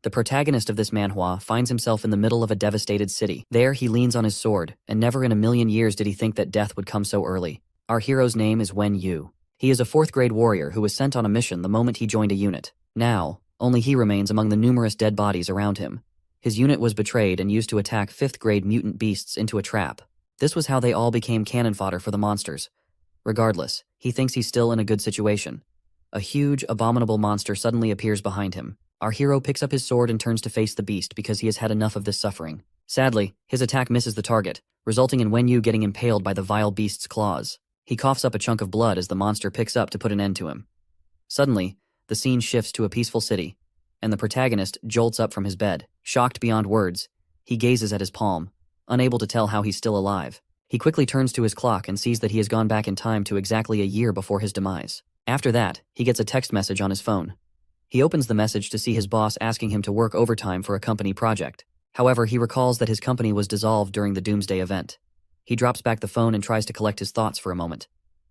The protagonist of this manhwa finds himself in the middle of a devastated city. There, he leans on his sword, and never in a million years did he think that death would come so early. Our hero's name is Wen Yu. He is a 4th-grade warrior who was sent on a mission the moment he joined a unit. Now, only he remains among the numerous dead bodies around him. His unit was betrayed and used to attack 5th-grade mutant beasts into a trap. This was how they all became cannon fodder for the monsters. Regardless, he thinks he's still in a good situation. A huge, abominable monster suddenly appears behind him. Our hero picks up his sword and turns to face the beast because he has had enough of this suffering. Sadly, his attack misses the target, resulting in Wen Yu getting impaled by the vile beast's claws. He coughs up a chunk of blood as the monster picks up to put an end to him. Suddenly, the scene shifts to a peaceful city, and the protagonist jolts up from his bed. Shocked beyond words, he gazes at his palm, unable to tell how he's still alive. He quickly turns to his clock and sees that he has gone back in time to exactly a year before his demise. After that, he gets a text message on his phone. He opens the message to see his boss asking him to work overtime for a company project. However, he recalls that his company was dissolved during the Doomsday event. He drops back the phone and tries to collect his thoughts for a moment.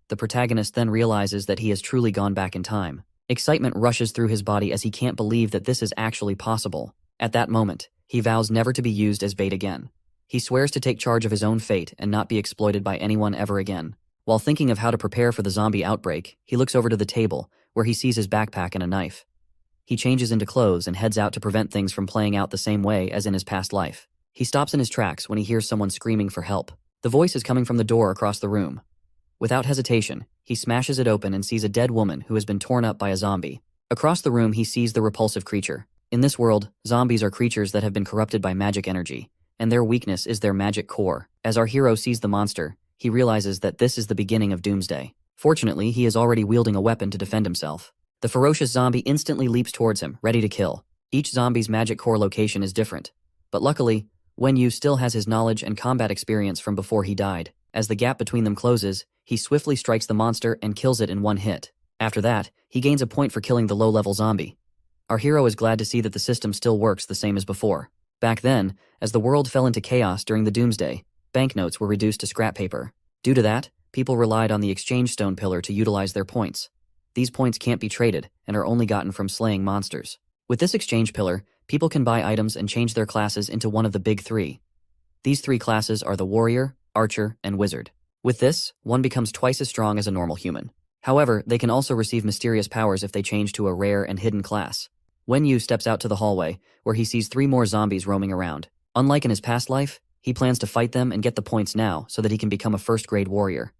The protagonist then realizes that he has truly gone back in time. Excitement rushes through his body as he can't believe that this is actually possible. At that moment, he vows never to be used as bait again. He swears to take charge of his own fate and not be exploited by anyone ever again. While thinking of how to prepare for the zombie outbreak, he looks over to the table, where he sees his backpack and a knife. He changes into clothes and heads out to prevent things from playing out the same way as in his past life. He stops in his tracks when he hears someone screaming for help. The voice is coming from the door across the room. Without hesitation, he smashes it open and sees a dead woman who has been torn up by a zombie. Across the room, he sees the repulsive creature. In this world, zombies are creatures that have been corrupted by magic energy, and their weakness is their magic core. As our hero sees the monster, he realizes that this is the beginning of Doomsday. Fortunately, he is already wielding a weapon to defend himself. The ferocious zombie instantly leaps towards him, ready to kill. Each zombie's magic core location is different. But luckily, Wen Yu still has his knowledge and combat experience from before he died. As the gap between them closes, he swiftly strikes the monster and kills it in one hit. After that, he gains a point for killing the low-level zombie. Our hero is glad to see that the system still works the same as before. Back then, as the world fell into chaos during the Doomsday, banknotes were reduced to scrap paper. Due to that, people relied on the exchange stone pillar to utilize their points. These points can't be traded and are only gotten from slaying monsters. With this exchange pillar, people can buy items and change their classes into one of the big 3. These 3 classes are the warrior, archer, and wizard. With this, one becomes twice as strong as a normal human. However, they can also receive mysterious powers if they change to a rare and hidden class. Wen Yu steps out to the hallway, where he sees 3 more zombies roaming around. Unlike in his past life, he plans to fight them and get the points now so that he can become a 1st-grade warrior.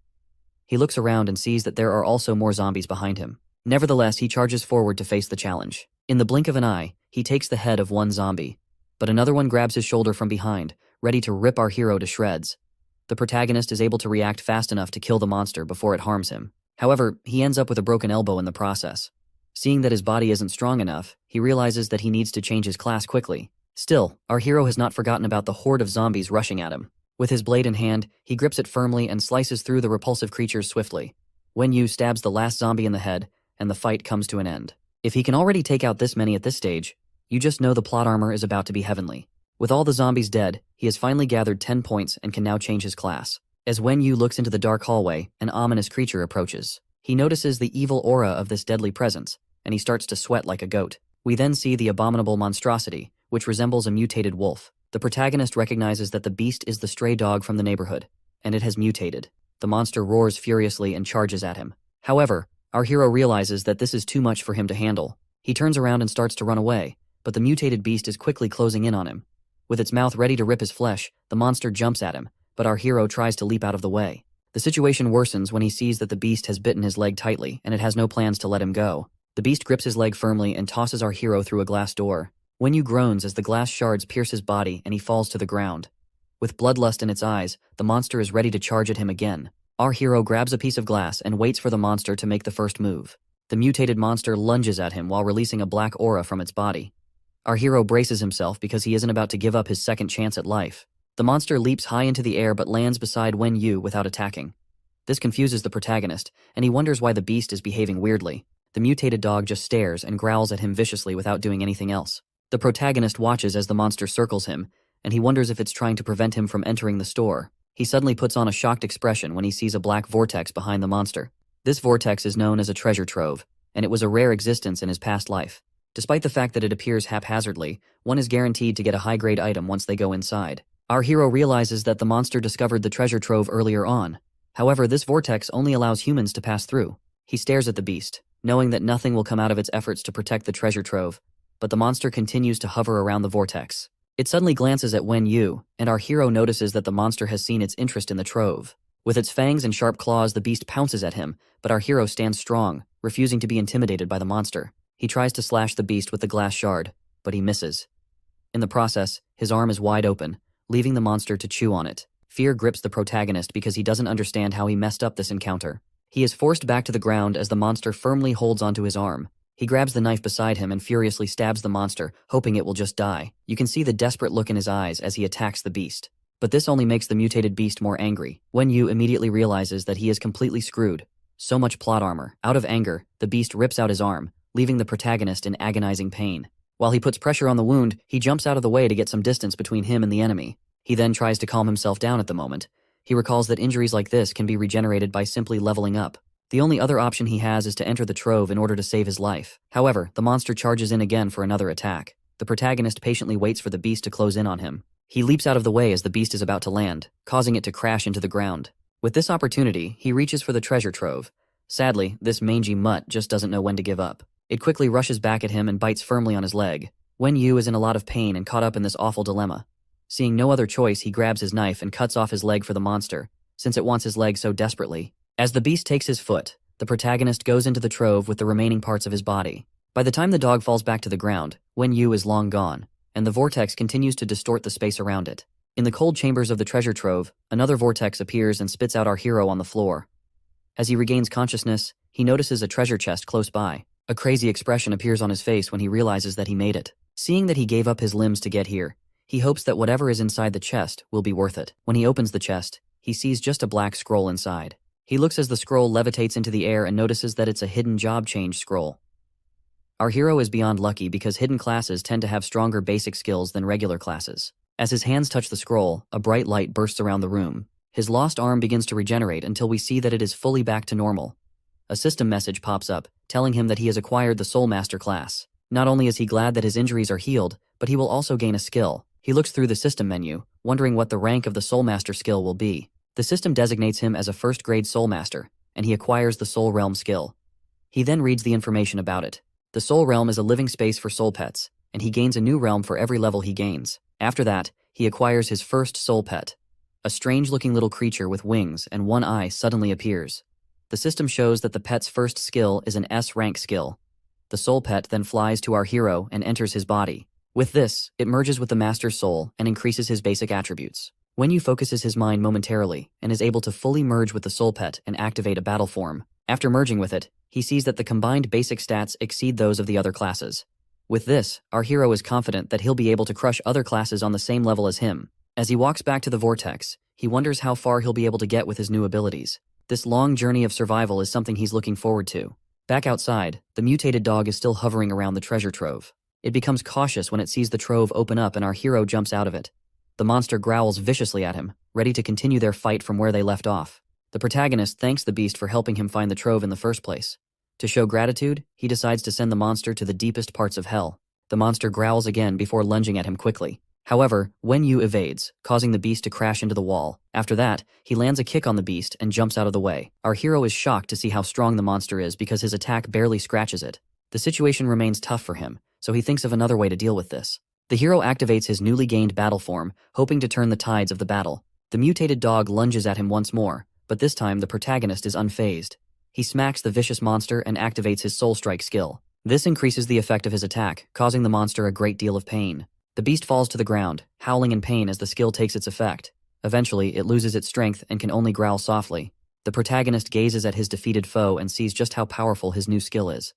He looks around and sees that there are also more zombies behind him. Nevertheless, he charges forward to face the challenge. In the blink of an eye, he takes the head of one zombie, but another one grabs his shoulder from behind, ready to rip our hero to shreds. The protagonist is able to react fast enough to kill the monster before it harms him. However, he ends up with a broken elbow in the process. Seeing that his body isn't strong enough, he realizes that he needs to change his class quickly. Still, our hero has not forgotten about the horde of zombies rushing at him. With his blade in hand, he grips it firmly and slices through the repulsive creatures swiftly. Wen Yu stabs the last zombie in the head, and the fight comes to an end. If he can already take out this many at this stage, you just know the plot armor is about to be heavenly. With all the zombies dead, he has finally gathered 10 points and can now change his class. As Wen Yu looks into the dark hallway, an ominous creature approaches. He notices the evil aura of this deadly presence, and he starts to sweat like a goat. We then see the abominable monstrosity, which resembles a mutated wolf. The protagonist recognizes that the beast is the stray dog from the neighborhood, and it has mutated. The monster roars furiously and charges at him. However, our hero realizes that this is too much for him to handle. He turns around and starts to run away, but the mutated beast is quickly closing in on him. With its mouth ready to rip his flesh, the monster jumps at him, but our hero tries to leap out of the way. The situation worsens when he sees that the beast has bitten his leg tightly and it has no plans to let him go. The beast grips his leg firmly and tosses our hero through a glass door. Wen Yu groans as the glass shards pierce his body and he falls to the ground. With bloodlust in its eyes, the monster is ready to charge at him again. Our hero grabs a piece of glass and waits for the monster to make the first move. The mutated monster lunges at him while releasing a black aura from its body. Our hero braces himself because he isn't about to give up his second chance at life. The monster leaps high into the air but lands beside Wen Yu without attacking. This confuses the protagonist, and he wonders why the beast is behaving weirdly. The mutated dog just stares and growls at him viciously without doing anything else. The protagonist watches as the monster circles him, and he wonders if it's trying to prevent him from entering the store. He suddenly puts on a shocked expression when he sees a black vortex behind the monster. This vortex is known as a treasure trove, and it was a rare existence in his past life. Despite the fact that it appears haphazardly, one is guaranteed to get a high-grade item once they go inside. Our hero realizes that the monster discovered the treasure trove earlier on. However, this vortex only allows humans to pass through. He stares at the beast, knowing that nothing will come out of its efforts to protect the treasure trove, but the monster continues to hover around the vortex. It suddenly glances at Wen Yu, and our hero notices that the monster has seen its interest in the trove. With its fangs and sharp claws, the beast pounces at him, but our hero stands strong, refusing to be intimidated by the monster. He tries to slash the beast with the glass shard, but he misses. In the process, his arm is wide open, leaving the monster to chew on it. Fear grips the protagonist because he doesn't understand how he messed up this encounter. He is forced back to the ground as the monster firmly holds onto his arm. He grabs the knife beside him and furiously stabs the monster, hoping it will just die. You can see the desperate look in his eyes as he attacks the beast. But this only makes the mutated beast more angry. Wen Yu immediately realizes that he is completely screwed. So much plot armor. Out of anger, the beast rips out his arm, leaving the protagonist in agonizing pain. While he puts pressure on the wound, he jumps out of the way to get some distance between him and the enemy. He then tries to calm himself down at the moment. He recalls that injuries like this can be regenerated by simply leveling up. The only other option he has is to enter the trove in order to save his life. However, the monster charges in again for another attack. The protagonist patiently waits for the beast to close in on him. He leaps out of the way as the beast is about to land, causing it to crash into the ground. With this opportunity, he reaches for the treasure trove. Sadly, this mangy mutt just doesn't know when to give up. It quickly rushes back at him and bites firmly on his leg. Wen Yu is in a lot of pain and caught up in this awful dilemma. Seeing no other choice, he grabs his knife and cuts off his leg for the monster, since it wants his leg so desperately. As the beast takes his foot, the protagonist goes into the trove with the remaining parts of his body. By the time the dog falls back to the ground, Wen Yu is long gone, and the vortex continues to distort the space around it. In the cold chambers of the treasure trove, another vortex appears and spits out our hero on the floor. As he regains consciousness, he notices a treasure chest close by. A crazy expression appears on his face when he realizes that he made it. Seeing that he gave up his limbs to get here, he hopes that whatever is inside the chest will be worth it. When he opens the chest, he sees just a black scroll inside. He looks as the scroll levitates into the air and notices that it's a hidden job change scroll. Our hero is beyond lucky because hidden classes tend to have stronger basic skills than regular classes. As his hands touch the scroll, a bright light bursts around the room. His lost arm begins to regenerate until we see that it is fully back to normal. A system message pops up, telling him that he has acquired the Soul Master class. Not only is he glad that his injuries are healed, but he will also gain a skill. He looks through the system menu, wondering what the rank of the Soul Master skill will be. The system designates him as a first-grade Soul Master, and he acquires the Soul Realm skill. He then reads the information about it. The Soul Realm is a living space for soul pets, and he gains a new realm for every level he gains. After that, he acquires his first soul pet. A strange-looking little creature with wings and one eye suddenly appears. The system shows that the pet's first skill is an S-rank skill. The soul pet then flies to our hero and enters his body. With this, it merges with the master's soul and increases his basic attributes. Wen Yu focuses his mind momentarily and is able to fully merge with the soul pet and activate a battle form. After merging with it, he sees that the combined basic stats exceed those of the other classes. With this, our hero is confident that he'll be able to crush other classes on the same level as him. As he walks back to the vortex, he wonders how far he'll be able to get with his new abilities. This long journey of survival is something he's looking forward to. Back outside, the mutated dog is still hovering around the treasure trove. It becomes cautious when it sees the trove open up and our hero jumps out of it. The monster growls viciously at him, ready to continue their fight from where they left off. The protagonist thanks the beast for helping him find the trove in the first place. To show gratitude, he decides to send the monster to the deepest parts of hell. The monster growls again before lunging at him quickly. However, Wen Yu evades, causing the beast to crash into the wall. After that, he lands a kick on the beast and jumps out of the way. Our hero is shocked to see how strong the monster is because his attack barely scratches it. The situation remains tough for him, so he thinks of another way to deal with this. The hero activates his newly gained battle form, hoping to turn the tides of the battle. The mutated dog lunges at him once more, but this time the protagonist is unfazed. He smacks the vicious monster and activates his Soul Strike skill. This increases the effect of his attack, causing the monster a great deal of pain. The beast falls to the ground, howling in pain as the skill takes its effect. Eventually, it loses its strength and can only growl softly. The protagonist gazes at his defeated foe and sees just how powerful his new skill is.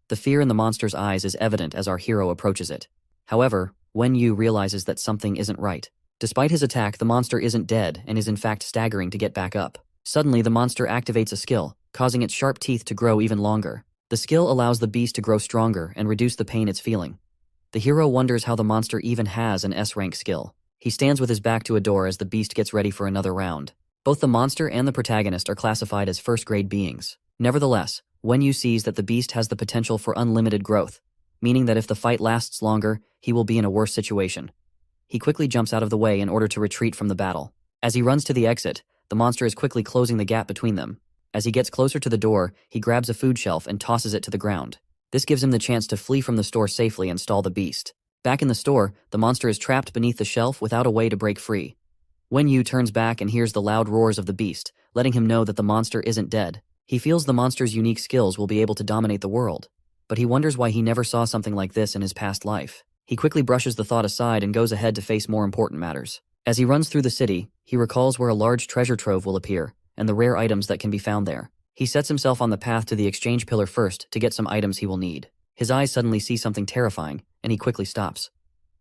The fear in the monster's eyes is evident as our hero approaches it. However, Wen Yu realizes that something isn't right. Despite his attack, the monster isn't dead and is in fact staggering to get back up. Suddenly, the monster activates a skill, causing its sharp teeth to grow even longer. The skill allows the beast to grow stronger and reduce the pain it's feeling. The hero wonders how the monster even has an S-rank skill. He stands with his back to a door as the beast gets ready for another round. Both the monster and the protagonist are classified as first-grade beings. Nevertheless, Wen Yu sees that the beast has the potential for unlimited growth. meaning that if the fight lasts longer, he will be in a worse situation. He quickly jumps out of the way in order to retreat from the battle. As he runs to the exit, the monster is quickly closing the gap between them. As he gets closer to the door, he grabs a food shelf and tosses it to the ground. This gives him the chance to flee from the store safely and stall the beast. Back in the store, the monster is trapped beneath the shelf without a way to break free. Wen Yu turns back and hears the loud roars of the beast, letting him know that the monster isn't dead. He feels the monster's unique skills will be able to dominate the world, but he wonders why he never saw something like this in his past life. He quickly brushes the thought aside and goes ahead to face more important matters. As he runs through the city, he recalls where a large treasure trove will appear, and the rare items that can be found there. He sets himself on the path to the exchange pillar first to get some items he will need. His eyes suddenly see something terrifying, and he quickly stops.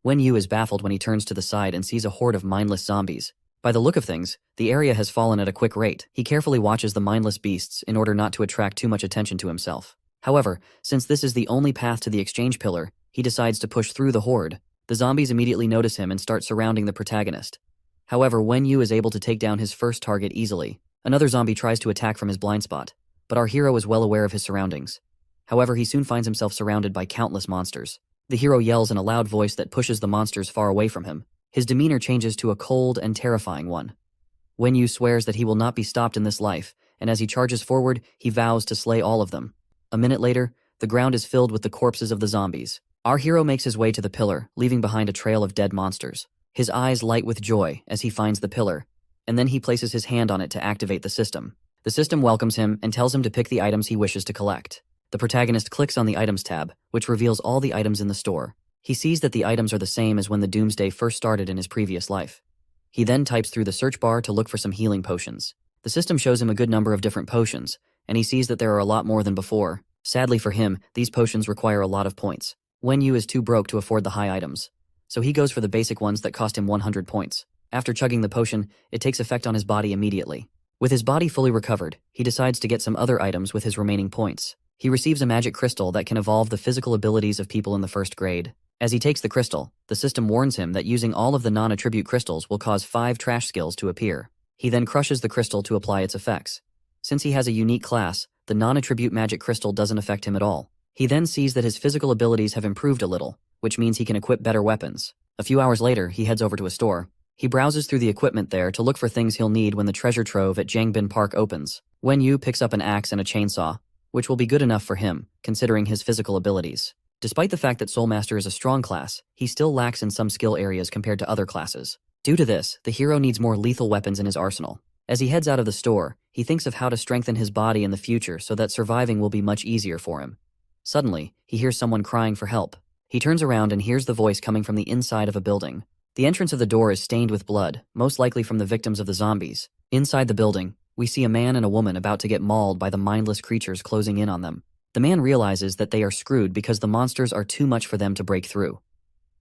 Wen Yu is baffled when he turns to the side and sees a horde of mindless zombies. By the look of things, the area has fallen at a quick rate. He carefully watches the mindless beasts in order not to attract too much attention to himself. However, since this is the only path to the exchange pillar, he decides to push through the horde. The zombies immediately notice him and start surrounding the protagonist. However, Wen Yu is able to take down his first target easily. Another zombie tries to attack from his blind spot, but our hero is well aware of his surroundings. However, he soon finds himself surrounded by countless monsters. The hero yells in a loud voice that pushes the monsters far away from him. His demeanor changes to a cold and terrifying one. Wen Yu swears that he will not be stopped in this life, and as he charges forward, he vows to slay all of them. A minute later, the ground is filled with the corpses of the zombies. Our hero makes his way to the pillar, leaving behind a trail of dead monsters. His eyes light with joy as he finds the pillar, and then he places his hand on it to activate the system. The system welcomes him and tells him to pick the items he wishes to collect. The protagonist clicks on the Items tab, which reveals all the items in the store. He sees that the items are the same as when the Doomsday first started in his previous life. He then types through the search bar to look for some healing potions. The system shows him a good number of different potions, and he sees that there are a lot more than before. Sadly for him, these potions require a lot of points. Wen Yu is too broke to afford the high items, so he goes for the basic ones that cost him 100 points. After chugging the potion, it takes effect on his body immediately. With his body fully recovered, he decides to get some other items with his remaining points. He receives a magic crystal that can evolve the physical abilities of people in the first grade. As he takes the crystal, the system warns him that using all of the non-attribute crystals will cause 5 trash skills to appear. He then crushes the crystal to apply its effects. Since he has a unique class, the non-attribute magic crystal doesn't affect him at all. He then sees that his physical abilities have improved a little, which means he can equip better weapons. A few hours later, he heads over to a store. He browses through the equipment there to look for things he'll need when the treasure trove at Jangbin Park opens. Wen Yu picks up an axe and a chainsaw, which will be good enough for him, considering his physical abilities. Despite the fact that Soulmaster is a strong class, he still lacks in some skill areas compared to other classes. Due to this, the hero needs more lethal weapons in his arsenal. As he heads out of the store, he thinks of how to strengthen his body in the future so that surviving will be much easier for him. Suddenly, he hears someone crying for help. He turns around and hears the voice coming from the inside of a building. The entrance of the door is stained with blood, most likely from the victims of the zombies. Inside the building, we see a man and a woman about to get mauled by the mindless creatures closing in on them. The man realizes that they are screwed because the monsters are too much for them to break through.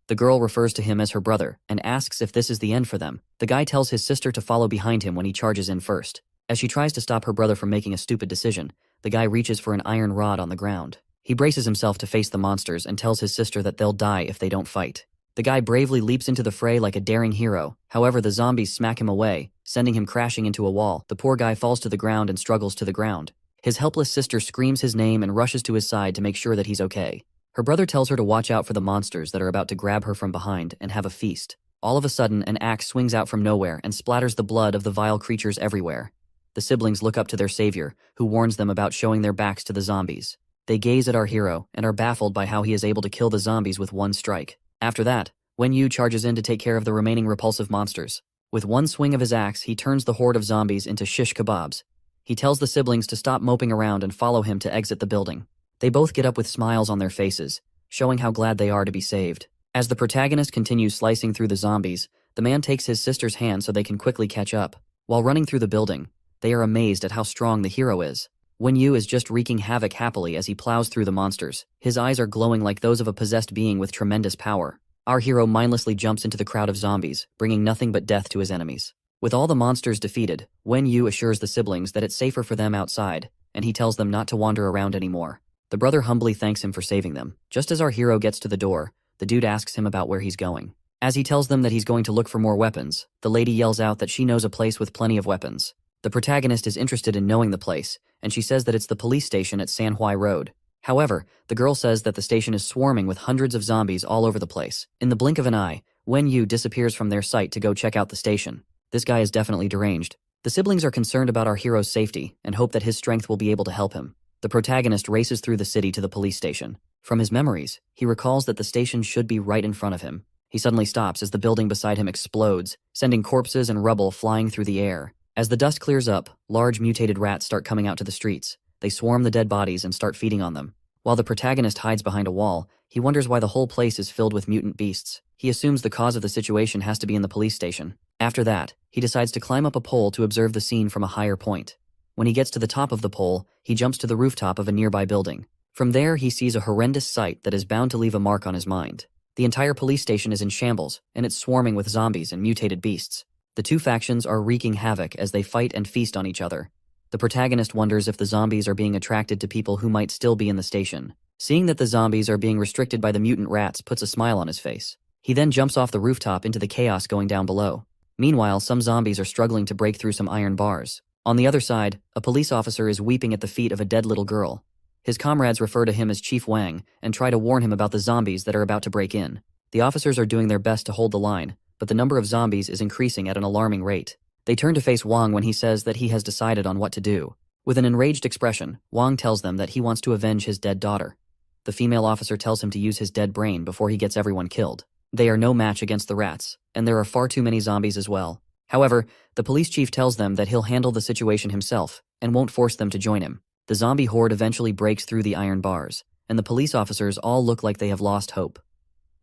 The girl refers to him as her brother and asks if this is the end for them. The guy tells his sister to follow behind him when he charges in first. As she tries to stop her brother from making a stupid decision, the guy reaches for an iron rod on the ground. He braces himself to face the monsters and tells his sister that they'll die if they don't fight. The guy bravely leaps into the fray like a daring hero. However, the zombies smack him away, sending him crashing into a wall. The poor guy falls to the ground and struggles to the ground. His helpless sister screams his name and rushes to his side to make sure that he's okay. Her brother tells her to watch out for the monsters that are about to grab her from behind and have a feast. All of a sudden, an axe swings out from nowhere and splatters the blood of the vile creatures everywhere. The siblings look up to their savior, who warns them about showing their backs to the zombies. They gaze at our hero and are baffled by how he is able to kill the zombies with one strike. After that, Wen Yu charges in to take care of the remaining repulsive monsters. With one swing of his axe, he turns the horde of zombies into shish kebabs. He tells the siblings to stop moping around and follow him to exit the building. They both get up with smiles on their faces, showing how glad they are to be saved. As the protagonist continues slicing through the zombies, the man takes his sister's hand so they can quickly catch up. While running through the building, they are amazed at how strong the hero is. Wen Yu is just wreaking havoc happily as he plows through the monsters. His eyes are glowing like those of a possessed being with tremendous power. Our hero mindlessly jumps into the crowd of zombies, bringing nothing but death to his enemies. With all the monsters defeated, Wen Yu assures the siblings that it's safer for them outside, and he tells them not to wander around anymore. The brother humbly thanks him for saving them. Just as our hero gets to the door, the dude asks him about where he's going. As he tells them that he's going to look for more weapons, the lady yells out that she knows a place with plenty of weapons. The protagonist is interested in knowing the place, and she says that it's the police station at Manhwa Road. However, the girl says that the station is swarming with hundreds of zombies all over the place. In the blink of an eye, Wen Yu disappears from their sight to go check out the station. This guy is definitely deranged. The siblings are concerned about our hero's safety and hope that his strength will be able to help him. The protagonist races through the city to the police station. From his memories, he recalls that the station should be right in front of him. He suddenly stops as the building beside him explodes, sending corpses and rubble flying through the air. As the dust clears up, large mutated rats start coming out to the streets. They swarm the dead bodies and start feeding on them. While the protagonist hides behind a wall, he wonders why the whole place is filled with mutant beasts. He assumes the cause of the situation has to be in the police station. After that, he decides to climb up a pole to observe the scene from a higher point. When he gets to the top of the pole, he jumps to the rooftop of a nearby building. From there, he sees a horrendous sight that is bound to leave a mark on his mind. The entire police station is in shambles, and it's swarming with zombies and mutated beasts. The two factions are wreaking havoc as they fight and feast on each other. The protagonist wonders if the zombies are being attracted to people who might still be in the station. Seeing that the zombies are being restricted by the mutant rats puts a smile on his face. He then jumps off the rooftop into the chaos going down below. Meanwhile, some zombies are struggling to break through some iron bars. On the other side, a police officer is weeping at the feet of a dead little girl. His comrades refer to him as Chief Wang and try to warn him about the zombies that are about to break in. The officers are doing their best to hold the line, but the number of zombies is increasing at an alarming rate. They turn to face Wang when he says that he has decided on what to do. With an enraged expression, Wang tells them that he wants to avenge his dead daughter. The female officer tells him to use his dead brain before he gets everyone killed. They are no match against the rats, and there are far too many zombies as well. However, the police chief tells them that he'll handle the situation himself and won't force them to join him. The zombie horde eventually breaks through the iron bars, and the police officers all look like they have lost hope.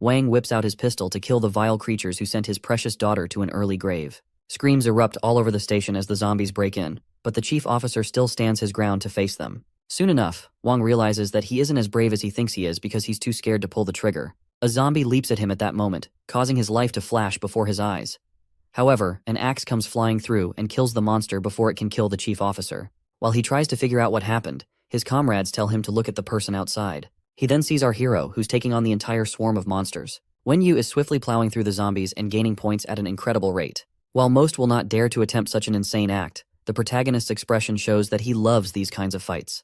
Wang whips out his pistol to kill the vile creatures who sent his precious daughter to an early grave. Screams erupt all over the station as the zombies break in, but the chief officer still stands his ground to face them. Soon enough, Wang realizes that he isn't as brave as he thinks he is because he's too scared to pull the trigger. A zombie leaps at him at that moment, causing his life to flash before his eyes. However, an axe comes flying through and kills the monster before it can kill the chief officer. While he tries to figure out what happened, his comrades tell him to look at the person outside. He then sees our hero, who's taking on the entire swarm of monsters. Wen Yu is swiftly plowing through the zombies and gaining points at an incredible rate. While most will not dare to attempt such an insane act, the protagonist's expression shows that he loves these kinds of fights.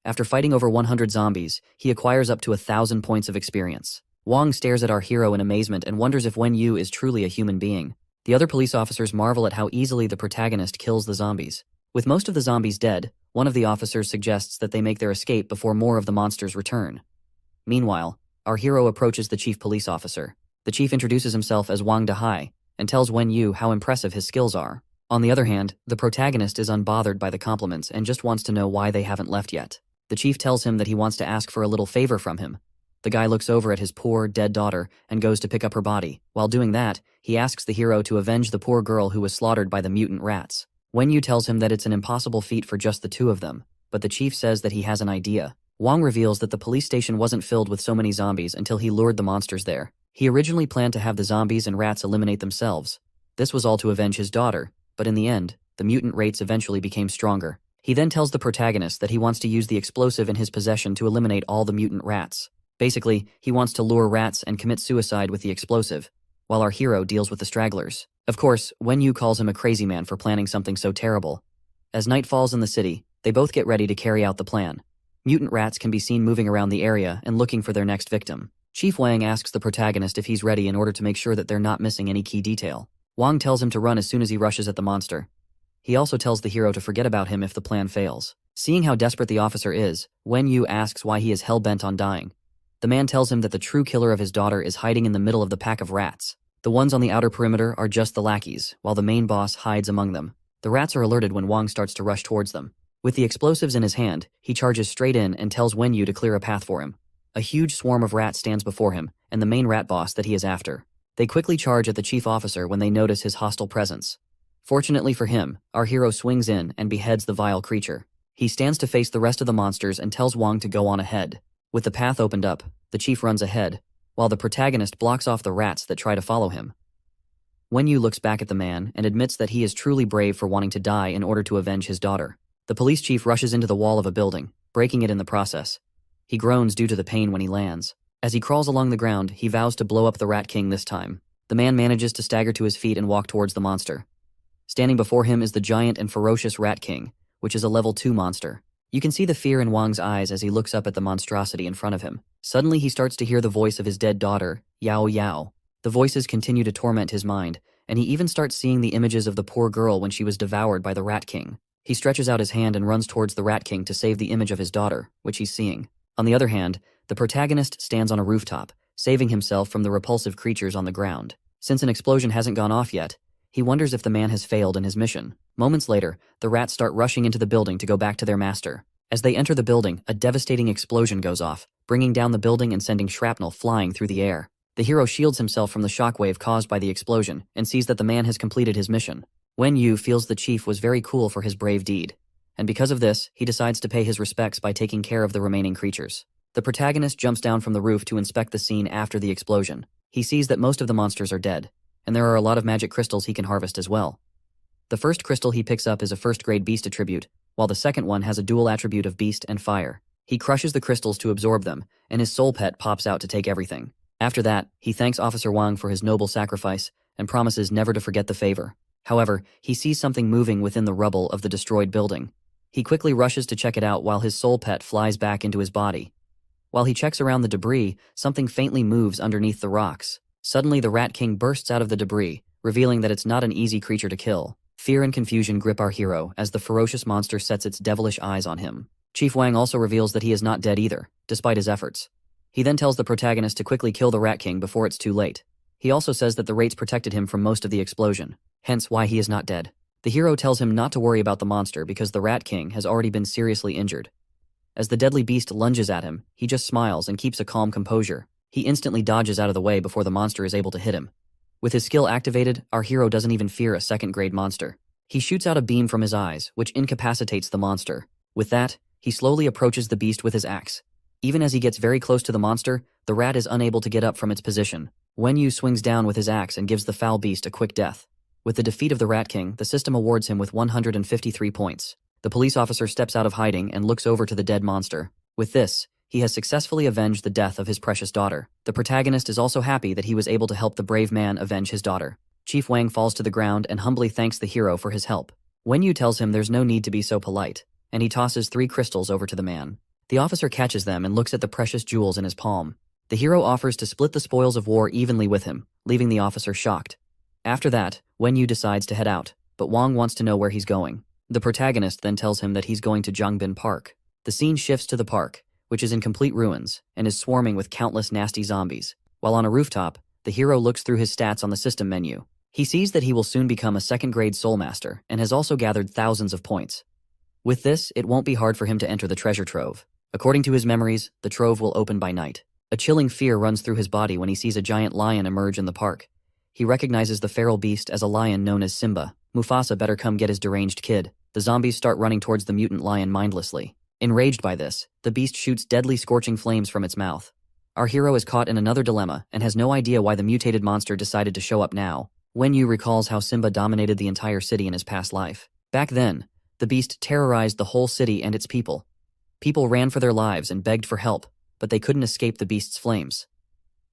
After fighting over 100 zombies, he acquires up to 1,000 points of experience. Wang stares at our hero in amazement and wonders if Wen Yu is truly a human being. The other police officers marvel at how easily the protagonist kills the zombies. With most of the zombies dead, one of the officers suggests that they make their escape before more of the monsters return. Meanwhile, our hero approaches the chief police officer. The chief introduces himself as Wang Dahai and tells Wen Yu how impressive his skills are. On the other hand, the protagonist is unbothered by the compliments and just wants to know why they haven't left yet. The chief tells him that he wants to ask for a little favor from him. The guy looks over at his poor, dead daughter and goes to pick up her body. While doing that, he asks the hero to avenge the poor girl who was slaughtered by the mutant rats. Wen Yu tells him that it's an impossible feat for just the two of them, but the chief says that he has an idea. Wang reveals that the police station wasn't filled with so many zombies until he lured the monsters there. He originally planned to have the zombies and rats eliminate themselves. This was all to avenge his daughter, but in the end, the mutant rates eventually became stronger. He then tells the protagonist that he wants to use the explosive in his possession to eliminate all the mutant rats. Basically, he wants to lure rats and commit suicide with the explosive, while our hero deals with the stragglers. Of course, Wen Yu calls him a crazy man for planning something so terrible. As night falls in the city, they both get ready to carry out the plan. Mutant rats can be seen moving around the area and looking for their next victim. Chief Wang asks the protagonist if he's ready in order to make sure that they're not missing any key detail. Wang tells him to run as soon as he rushes at the monster. He also tells the hero to forget about him if the plan fails. Seeing how desperate the officer is, Wen Yu asks why he is hell-bent on dying. The man tells him that the true killer of his daughter is hiding in the middle of the pack of rats. The ones on the outer perimeter are just the lackeys, while the main boss hides among them. The rats are alerted when Wang starts to rush towards them. With the explosives in his hand, he charges straight in and tells Wen Yu to clear a path for him. A huge swarm of rats stands before him, and the main rat boss that he is after. They quickly charge at the chief officer when they notice his hostile presence. Fortunately for him, our hero swings in and beheads the vile creature. He stands to face the rest of the monsters and tells Wang to go on ahead. With the path opened up, the chief runs ahead, while the protagonist blocks off the rats that try to follow him. Wen Yu looks back at the man and admits that he is truly brave for wanting to die in order to avenge his daughter. The police chief rushes into the wall of a building, breaking it in the process. He groans due to the pain when he lands. As he crawls along the ground, he vows to blow up the Rat King this time. The man manages to stagger to his feet and walk towards the monster. Standing before him is the giant and ferocious Rat King, which is a level 2 monster. You can see the fear in Wang's eyes as he looks up at the monstrosity in front of him. Suddenly he starts to hear the voice of his dead daughter, Yao Yao. The voices continue to torment his mind, and he even starts seeing the images of the poor girl when she was devoured by the Rat King. He stretches out his hand and runs towards the Rat King to save the image of his daughter, which he's seeing. On the other hand, the protagonist stands on a rooftop, saving himself from the repulsive creatures on the ground. Since an explosion hasn't gone off yet, he wonders if the man has failed in his mission. Moments later, the rats start rushing into the building to go back to their master. As they enter the building, a devastating explosion goes off, bringing down the building and sending shrapnel flying through the air. The hero shields himself from the shockwave caused by the explosion and sees that the man has completed his mission. Wen Yu feels the chief was very cool for his brave deed, and because of this, he decides to pay his respects by taking care of the remaining creatures. The protagonist jumps down from the roof to inspect the scene after the explosion. He sees that most of the monsters are dead, and there are a lot of magic crystals he can harvest as well. The first crystal he picks up is a first-grade beast attribute, while the second one has a dual attribute of beast and fire. He crushes the crystals to absorb them, and his soul pet pops out to take everything. After that, he thanks Officer Wang for his noble sacrifice and promises never to forget the favor. However, he sees something moving within the rubble of the destroyed building. He quickly rushes to check it out while his soul pet flies back into his body. While he checks around the debris, something faintly moves underneath the rocks. Suddenly, the Rat King bursts out of the debris, revealing that it's not an easy creature to kill. Fear and confusion grip our hero as the ferocious monster sets its devilish eyes on him. Chief Wang also reveals that he is not dead either, despite his efforts. He then tells the protagonist to quickly kill the Rat King before it's too late. He also says that the rates protected him from most of the explosion, hence why he is not dead. The hero tells him not to worry about the monster because the Rat King has already been seriously injured. As the deadly beast lunges at him, he just smiles and keeps a calm composure. He instantly dodges out of the way before the monster is able to hit him. With his skill activated, our hero doesn't even fear a second-grade monster. He shoots out a beam from his eyes, which incapacitates the monster. With that, he slowly approaches the beast with his axe. Even as he gets very close to the monster, the rat is unable to get up from its position. Wen Yu swings down with his axe and gives the foul beast a quick death. With the defeat of the Rat King, the system awards him with 153 points. The police officer steps out of hiding and looks over to the dead monster. With this, he has successfully avenged the death of his precious daughter. The protagonist is also happy that he was able to help the brave man avenge his daughter. Chief Wang falls to the ground and humbly thanks the hero for his help. Wen Yu tells him there's no need to be so polite, and he tosses 3 crystals over to the man. The officer catches them and looks at the precious jewels in his palm. The hero offers to split the spoils of war evenly with him, leaving the officer shocked. After that, Wen Yu decides to head out, but Wang wants to know where he's going. The protagonist then tells him that he's going to Zhangbin Park. The scene shifts to the park, which is in complete ruins and is swarming with countless nasty zombies. While on a rooftop, the hero looks through his stats on the system menu. He sees that he will soon become a second-grade soul master and has also gathered thousands of points. With this, it won't be hard for him to enter the treasure trove. According to his memories, the trove will open by night. A chilling fear runs through his body when he sees a giant lion emerge in the park. He recognizes the feral beast as a lion known as Simba. Mufasa better come get his deranged kid. The zombies start running towards the mutant lion mindlessly. Enraged by this, the beast shoots deadly scorching flames from its mouth. Our hero is caught in another dilemma and has no idea why the mutated monster decided to show up now. Wen Yu recalls how Simba dominated the entire city in his past life. Back then, the beast terrorized the whole city and its people. People ran for their lives and begged for help, but they couldn't escape the beast's flames.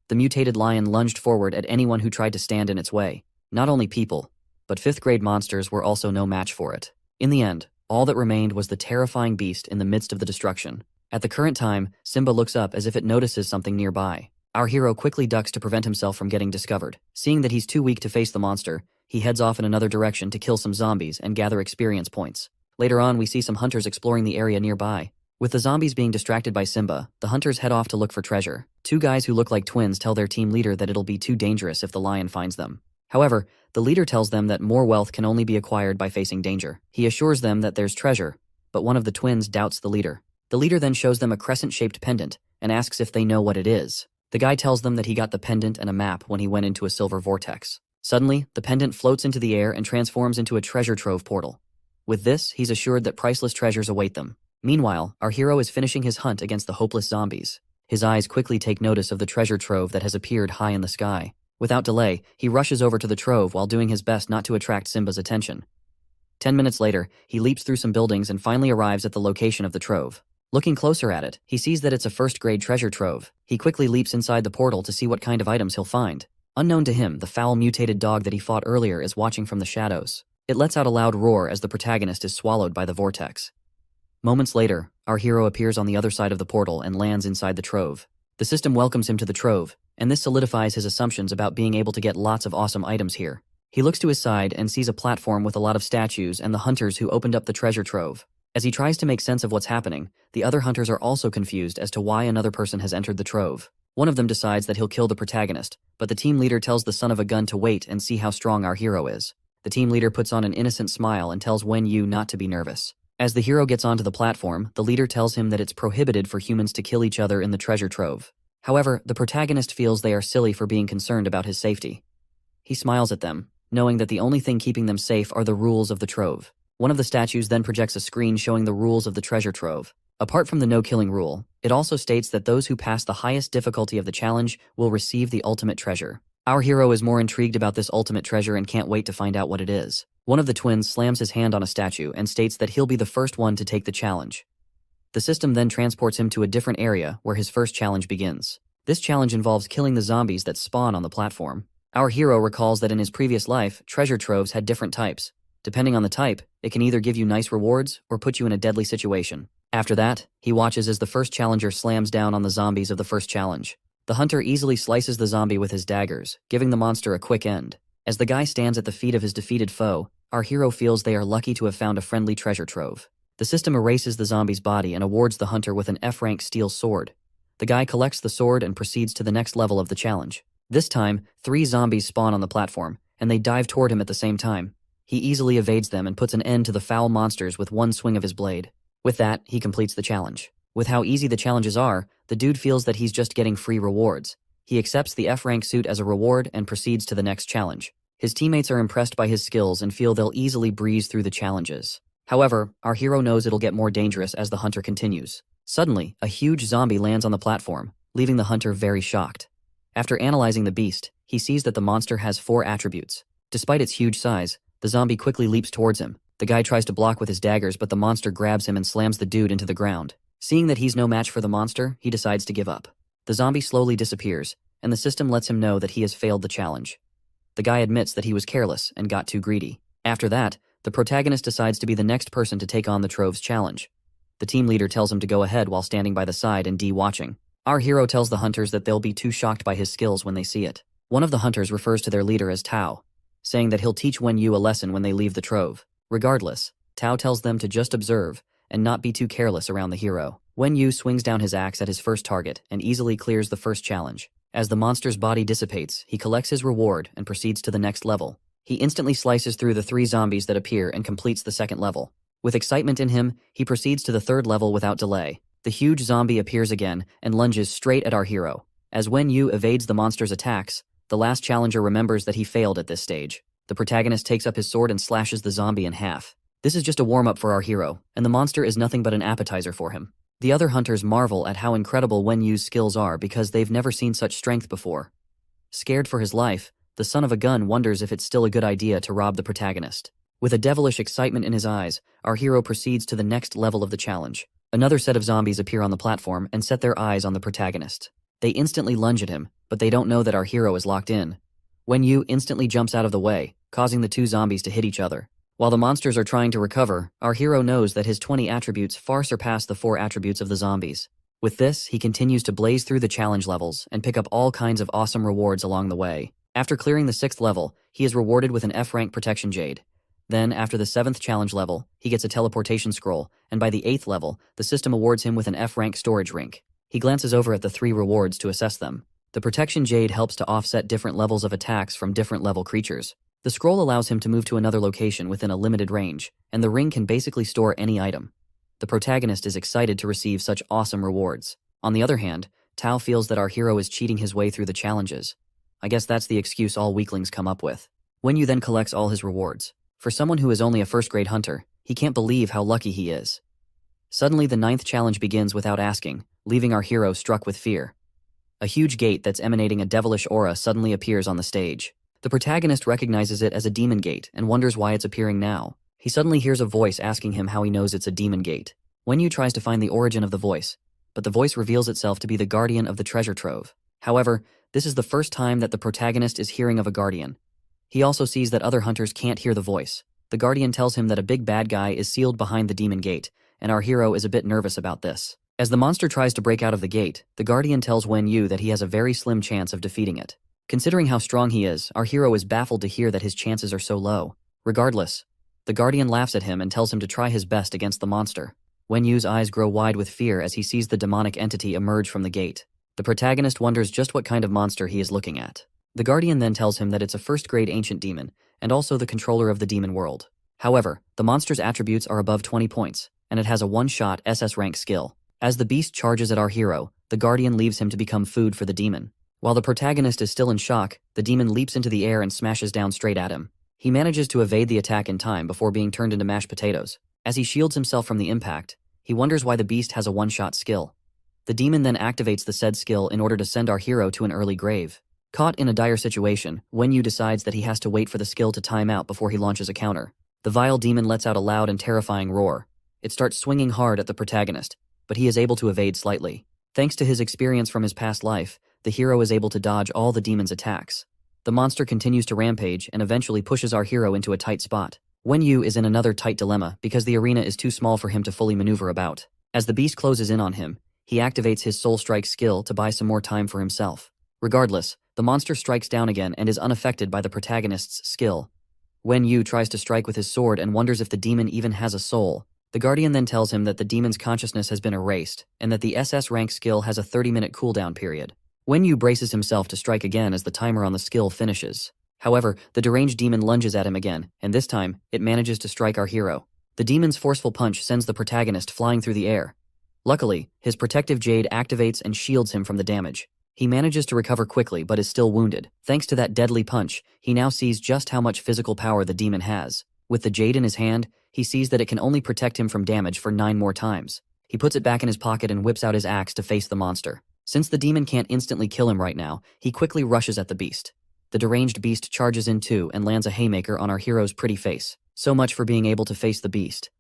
The mutated lion lunged forward at anyone who tried to stand in its way. Not only people, but 5th-grade monsters were also no match for it. In the end, all that remained was the terrifying beast in the midst of the destruction. At the current time, Simba looks up as if it notices something nearby. Our hero quickly ducks to prevent himself from getting discovered. Seeing that he's too weak to face the monster, he heads off in another direction to kill some zombies and gather experience points. Later on, we see some hunters exploring the area nearby. With the zombies being distracted by Simba, the hunters head off to look for treasure. 2 guys who look like twins tell their team leader that it'll be too dangerous if the lion finds them. However, the leader tells them that more wealth can only be acquired by facing danger. He assures them that there's treasure, but one of the twins doubts the leader. The leader then shows them a crescent-shaped pendant and asks if they know what it is. The guy tells them that he got the pendant and a map when he went into a silver vortex. Suddenly, the pendant floats into the air and transforms into a treasure trove portal. With this, he's assured that priceless treasures await them. Meanwhile, our hero is finishing his hunt against the hopeless zombies. His eyes quickly take notice of the treasure trove that has appeared high in the sky. Without delay, he rushes over to the trove while doing his best not to attract Simba's attention. 10 minutes later, he leaps through some buildings and finally arrives at the location of the trove. Looking closer at it, he sees that it's a first-grade treasure trove. He quickly leaps inside the portal to see what kind of items he'll find. Unknown to him, the foul mutated dog that he fought earlier is watching from the shadows. It lets out a loud roar as the protagonist is swallowed by the vortex. Moments later, our hero appears on the other side of the portal and lands inside the trove. The system welcomes him to the trove, and this solidifies his assumptions about being able to get lots of awesome items here. He looks to his side and sees a platform with a lot of statues and the hunters who opened up the treasure trove. As he tries to make sense of what's happening, the other hunters are also confused as to why another person has entered the trove. One of them decides that he'll kill the protagonist, but the team leader tells the son of a gun to wait and see how strong our hero is. The team leader puts on an innocent smile and tells Wen Yu not to be nervous. As the hero gets onto the platform, the leader tells him that it's prohibited for humans to kill each other in the treasure trove. However, the protagonist feels they are silly for being concerned about his safety. He smiles at them, knowing that the only thing keeping them safe are the rules of the trove. One of the statues then projects a screen showing the rules of the treasure trove. Apart from the no-killing rule, it also states that those who pass the highest difficulty of the challenge will receive the ultimate treasure. Our hero is more intrigued about this ultimate treasure and can't wait to find out what it is. One of the twins slams his hand on a statue and states that he'll be the first one to take the challenge. The system then transports him to a different area where his first challenge begins. This challenge involves killing the zombies that spawn on the platform. Our hero recalls that in his previous life, treasure troves had different types. Depending on the type, it can either give you nice rewards or put you in a deadly situation. After that, he watches as the first challenger slams down on the zombies of the first challenge. The hunter easily slices the zombie with his daggers, giving the monster a quick end. As the guy stands at the feet of his defeated foe, our hero feels they are lucky to have found a friendly treasure trove. The system erases the zombie's body and awards the hunter with an F-rank steel sword. The guy collects the sword and proceeds to the next level of the challenge. This time, 3 zombies spawn on the platform, and they dive toward him at the same time. He easily evades them and puts an end to the foul monsters with one swing of his blade. With that, he completes the challenge. With how easy the challenges are, the dude feels that he's just getting free rewards. He accepts the F-rank suit as a reward and proceeds to the next challenge. His teammates are impressed by his skills and feel they'll easily breeze through the challenges. However, our hero knows it'll get more dangerous as the hunter continues. Suddenly, a huge zombie lands on the platform, leaving the hunter very shocked. After analyzing the beast, he sees that the monster has 4 attributes. Despite its huge size, the zombie quickly leaps towards him. The guy tries to block with his daggers, but the monster grabs him and slams the dude into the ground. Seeing that he's no match for the monster, he decides to give up. The zombie slowly disappears, and the system lets him know that he has failed the challenge. The guy admits that he was careless and got too greedy. After that, the protagonist decides to be the next person to take on the Trove's challenge. The team leader tells him to go ahead while standing by the side and watching. Our hero tells the hunters that they'll be too shocked by his skills when they see it. One of the hunters refers to their leader as Tao, saying that he'll teach Wen Yu a lesson when they leave the Trove. Regardless, Tao tells them to just observe and not be too careless around the hero. Wen Yu swings down his axe at his first target and easily clears the first challenge. As the monster's body dissipates, he collects his reward and proceeds to the next level. He instantly slices through the 3 zombies that appear and completes the second level. With excitement in him, he proceeds to the 3rd level without delay. The huge zombie appears again and lunges straight at our hero. As Wen Yu evades the monster's attacks, the last challenger remembers that he failed at this stage. The protagonist takes up his sword and slashes the zombie in half. This is just a warm-up for our hero, and the monster is nothing but an appetizer for him. The other hunters marvel at how incredible Wen Yu's skills are because they've never seen such strength before. Scared for his life, the son of a gun wonders if it's still a good idea to rob the protagonist. With a devilish excitement in his eyes, our hero proceeds to the next level of the challenge. Another set of zombies appear on the platform and set their eyes on the protagonist. They instantly lunge at him, but they don't know that our hero is locked in. Wen Yu instantly jumps out of the way, causing the 2 zombies to hit each other. While the monsters are trying to recover, our hero knows that his 20 attributes far surpass the 4 attributes of the zombies. With this, he continues to blaze through the challenge levels and pick up all kinds of awesome rewards along the way. After clearing the 6th level, he is rewarded with an F-rank protection jade. Then, after the 7th challenge level, he gets a teleportation scroll, and by the 8th level, the system awards him with an F-rank storage rink. He glances over at the 3 rewards to assess them. The protection jade helps to offset different levels of attacks from different level creatures. The scroll allows him to move to another location within a limited range, and the ring can basically store any item. The protagonist is excited to receive such awesome rewards. On the other hand, Tao feels that our hero is cheating his way through the challenges. I guess that's the excuse all weaklings come up with. Wen Yu then collects all his rewards. For someone who is only a first-grade hunter, he can't believe how lucky he is. Suddenly, the 9th challenge begins without asking, leaving our hero struck with fear. A huge gate that's emanating a devilish aura suddenly appears on the stage. The protagonist recognizes it as a demon gate and wonders why it's appearing now. He suddenly hears a voice asking him how he knows it's a demon gate. Wen Yu tries to find the origin of the voice, but the voice reveals itself to be the guardian of the treasure trove. However, this is the first time that the protagonist is hearing of a guardian. He also sees that other hunters can't hear the voice. The guardian tells him that a big bad guy is sealed behind the demon gate, and our hero is a bit nervous about this. As the monster tries to break out of the gate, the Guardian tells Wen Yu that he has a very slim chance of defeating it. Considering how strong he is, our hero is baffled to hear that his chances are so low. Regardless, the Guardian laughs at him and tells him to try his best against the monster. Wen Yu's eyes grow wide with fear as he sees the demonic entity emerge from the gate. The protagonist wonders just what kind of monster he is looking at. The Guardian then tells him that it's a first-grade ancient demon, and also the controller of the demon world. However, the monster's attributes are above 20 points, and it has a one-shot SS rank skill. As the beast charges at our hero, the Guardian leaves him to become food for the demon. While the protagonist is still in shock, the demon leaps into the air and smashes down straight at him. He manages to evade the attack in time before being turned into mashed potatoes. As he shields himself from the impact, he wonders why the beast has a one-shot skill. The demon then activates the said skill in order to send our hero to an early grave. Caught in a dire situation, Wen Yu decides that he has to wait for the skill to time out before he launches a counter. The vile demon lets out a loud and terrifying roar. It starts swinging hard at the protagonist, but he is able to evade slightly. Thanks to his experience from his past life, the hero is able to dodge all the demon's attacks. The monster continues to rampage and eventually pushes our hero into a tight spot. Wen Yu is in another tight dilemma because the arena is too small for him to fully maneuver about. As the beast closes in on him, he activates his Soul Strike skill to buy some more time for himself. Regardless, the monster strikes down again and is unaffected by the protagonist's skill. Wen Yu tries to strike with his sword and wonders if the demon even has a soul. The Guardian then tells him that the demon's consciousness has been erased, and that the SS rank skill has a 30-minute cooldown period. Wen Yu braces himself to strike again as the timer on the skill finishes. However, the deranged demon lunges at him again, and this time, it manages to strike our hero. The demon's forceful punch sends the protagonist flying through the air. Luckily, his protective jade activates and shields him from the damage. He manages to recover quickly but is still wounded. Thanks to that deadly punch, he now sees just how much physical power the demon has. With the jade in his hand, he sees that it can only protect him from damage for 9 more times. He puts it back in his pocket and whips out his axe to face the monster. Since the demon can't instantly kill him right now, he quickly rushes at the beast. The deranged beast charges in too and lands a haymaker on our hero's pretty face. So much for being able to face the beast.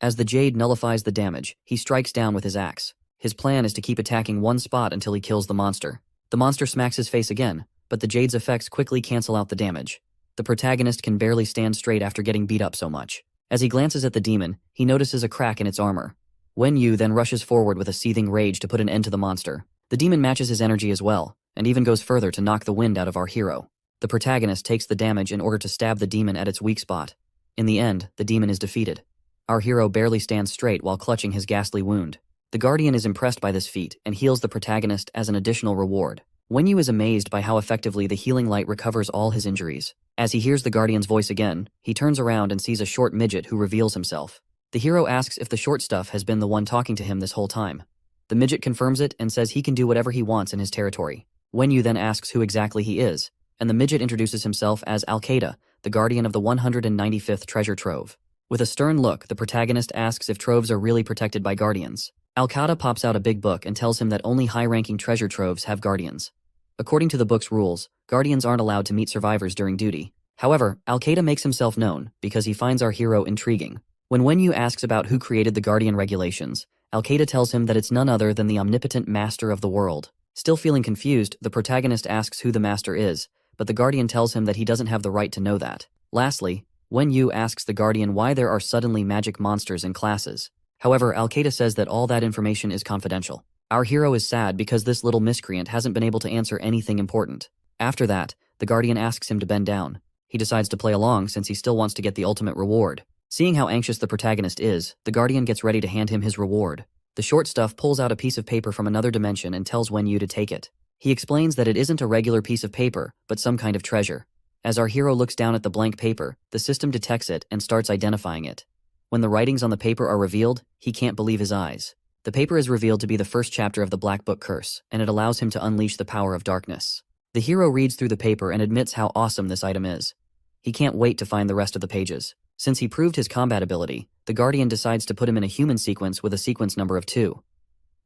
As the jade nullifies the damage, he strikes down with his axe. His plan is to keep attacking one spot until he kills the monster. The monster smacks his face again, but the jade's effects quickly cancel out the damage. The protagonist can barely stand straight after getting beat up so much. As he glances at the demon, he notices a crack in its armor. Wen Yu then rushes forward with a seething rage to put an end to the monster. The demon matches his energy as well, and even goes further to knock the wind out of our hero. The protagonist takes the damage in order to stab the demon at its weak spot. In the end, the demon is defeated. Our hero barely stands straight while clutching his ghastly wound. The Guardian is impressed by this feat and heals the protagonist as an additional reward. Wen Yu is amazed by how effectively the healing light recovers all his injuries. As he hears the Guardian's voice again, he turns around and sees a short midget who reveals himself. The hero asks if the short stuff has been the one talking to him this whole time. The midget confirms it and says he can do whatever he wants in his territory. Wen Yu then asks who exactly he is, and the midget introduces himself as Al-Qaeda, the guardian of the 195th treasure trove. With a stern look, the protagonist asks if troves are really protected by guardians. Al-Qaeda pops out a big book and tells him that only high-ranking treasure troves have guardians. According to the book's rules, guardians aren't allowed to meet survivors during duty. However, Al-Qaeda makes himself known because he finds our hero intriguing. When Wen Yu asks about who created the guardian regulations, Al-Qaeda tells him that it's none other than the omnipotent master of the world. Still feeling confused, the protagonist asks who the master is, but the guardian tells him that he doesn't have the right to know that. Lastly, Wen Yu asks the guardian why there are suddenly magic monsters in classes. However, Al-Qaeda says that all that information is confidential. Our hero is sad because this little miscreant hasn't been able to answer anything important. After that, the guardian asks him to bend down. He decides to play along since he still wants to get the ultimate reward. Seeing how anxious the protagonist is, the guardian gets ready to hand him his reward. The short stuff pulls out a piece of paper from another dimension and tells Wen Yu to take it. He explains that it isn't a regular piece of paper, but some kind of treasure. As our hero looks down at the blank paper, the system detects it and starts identifying it. When the writings on the paper are revealed, he can't believe his eyes. The paper is revealed to be the first chapter of the Black Book Curse, and it allows him to unleash the power of darkness. The hero reads through the paper and admits how awesome this item is. He can't wait to find the rest of the pages. Since he proved his combat ability, the Guardian decides to put him in a human sequence with a sequence number of 2.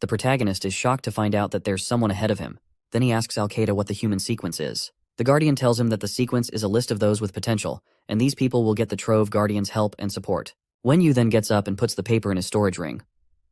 The protagonist is shocked to find out that there's someone ahead of him. Then he asks Al-Qaeda what the human sequence is. The Guardian tells him that the sequence is a list of those with potential, and these people will get the Trove Guardian's help and support. Wen Yu then gets up and puts the paper in his storage ring.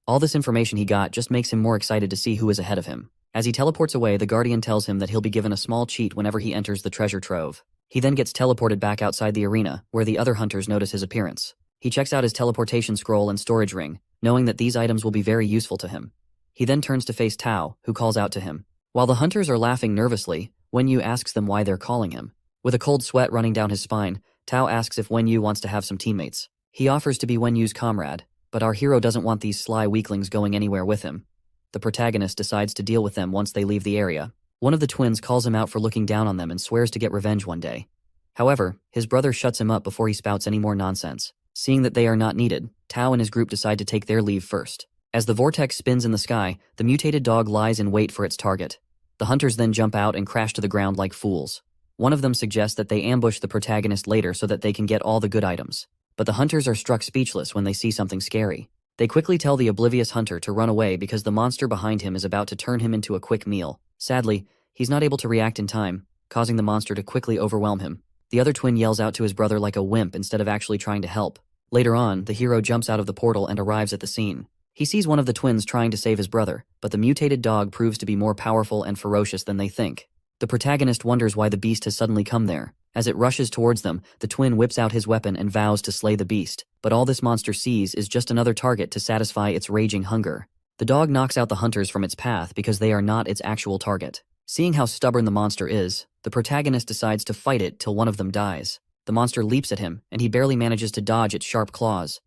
All this information he got just makes him more excited to see who is ahead of him. As he teleports away, the Guardian tells him that he'll be given a small cheat whenever he enters the treasure trove. He then gets teleported back outside the arena, where the other hunters notice his appearance. He checks out his teleportation scroll and storage ring, knowing that these items will be very useful to him. He then turns to face Tao, who calls out to him. While the hunters are laughing nervously, Wen Yu asks them why they're calling him. With a cold sweat running down his spine, Tao asks if Wen Yu wants to have some teammates. He offers to be Wen Yu's comrade, but our hero doesn't want these sly weaklings going anywhere with him. The protagonist decides to deal with them once they leave the area. One of the twins calls him out for looking down on them and swears to get revenge one day. However, his brother shuts him up before he spouts any more nonsense. Seeing that they are not needed, Tao and his group decide to take their leave first. As the vortex spins in the sky, the mutated dog lies in wait for its target. The hunters then jump out and crash to the ground like fools. One of them suggests that they ambush the protagonist later so that they can get all the good items. But the hunters are struck speechless when they see something scary. They quickly tell the oblivious hunter to run away because the monster behind him is about to turn him into a quick meal. Sadly, he's not able to react in time, causing the monster to quickly overwhelm him. The other twin yells out to his brother like a wimp instead of actually trying to help. Later on, the hero jumps out of the portal and arrives at the scene. He sees one of the twins trying to save his brother, but the mutated dog proves to be more powerful and ferocious than they think. The protagonist wonders why the beast has suddenly come there. As it rushes towards them, the twin whips out his weapon and vows to slay the beast, but all this monster sees is just another target to satisfy its raging hunger. The dog knocks out the hunters from its path because they are not its actual target. Seeing how stubborn the monster is, the protagonist decides to fight it till one of them dies. The monster leaps at him, and he barely manages to dodge its sharp claws.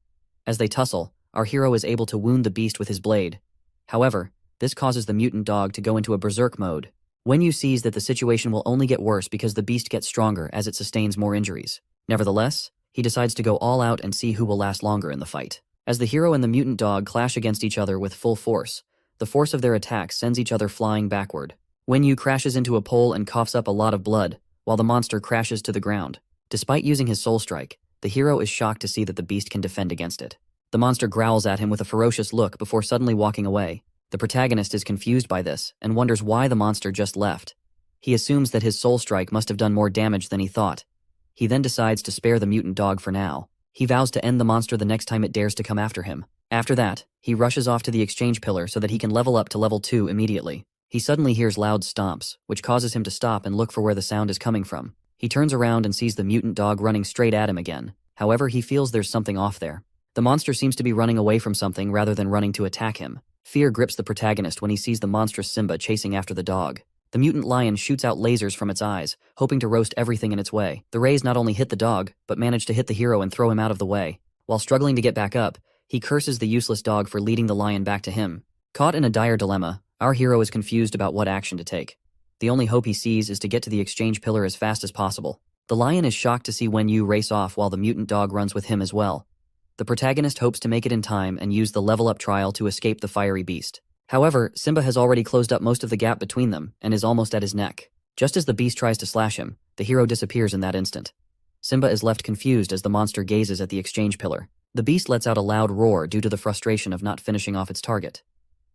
As they tussle, our hero is able to wound the beast with his blade. However, this causes the mutant dog to go into a berserk mode. Wen Yu sees that the situation will only get worse because the beast gets stronger as it sustains more injuries. Nevertheless, he decides to go all out and see who will last longer in the fight. As the hero and the mutant dog clash against each other with full force, the force of their attack sends each other flying backward. Wen Yu crashes into a pole and coughs up a lot of blood, while the monster crashes to the ground. Despite using his soul strike, the hero is shocked to see that the beast can defend against it. The monster growls at him with a ferocious look before suddenly walking away. The protagonist is confused by this and wonders why the monster just left. He assumes that his soul strike must have done more damage than he thought. He then decides to spare the mutant dog for now. He vows to end the monster the next time it dares to come after him. After that, he rushes off to the exchange pillar so that he can level up to level 2 immediately. He suddenly hears loud stomps, which causes him to stop and look for where the sound is coming from. He turns around and sees the mutant dog running straight at him again. However, he feels there's something off there. The monster seems to be running away from something rather than running to attack him. Fear grips the protagonist when he sees the monstrous Simba chasing after the dog. The mutant lion shoots out lasers from its eyes, hoping to roast everything in its way. The rays not only hit the dog, but manage to hit the hero and throw him out of the way. While struggling to get back up, he curses the useless dog for leading the lion back to him. Caught in a dire dilemma, our hero is confused about what action to take. The only hope he sees is to get to the exchange pillar as fast as possible. The lion is shocked to see Wen Yu race off while the mutant dog runs with him as well. The protagonist hopes to make it in time and use the level-up trial to escape the fiery beast. However, Simba has already closed up most of the gap between them and is almost at his neck. Just as the beast tries to slash him, the hero disappears in that instant. Simba is left confused as the monster gazes at the exchange pillar. The beast lets out a loud roar due to the frustration of not finishing off its target.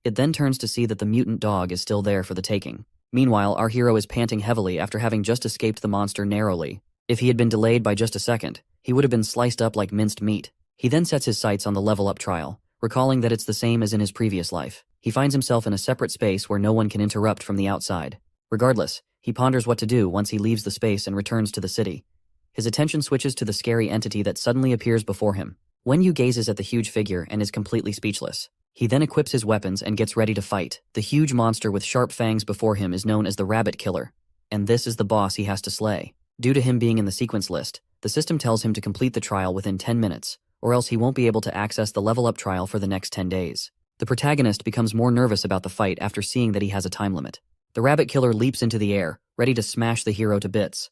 It then turns to see that the mutant dog is still there for the taking. Meanwhile, our hero is panting heavily after having just escaped the monster narrowly. If he had been delayed by just a second, he would have been sliced up like minced meat. He then sets his sights on the level-up trial, recalling that it's the same as in his previous life. He finds himself in a separate space where no one can interrupt from the outside. Regardless, he ponders what to do once he leaves the space and returns to the city. His attention switches to the scary entity that suddenly appears before him. Wen Yu gazes at the huge figure and is completely speechless. He then equips his weapons and gets ready to fight. The huge monster with sharp fangs before him is known as the Rabbit Killer, and this is the boss he has to slay. Due to him being in the sequence list, the system tells him to complete the trial within 10 minutes, or else he won't be able to access the level-up trial for the next 10 days. The protagonist becomes more nervous about the fight after seeing that he has a time limit. The Rabbit Killer leaps into the air, ready to smash the hero to bits.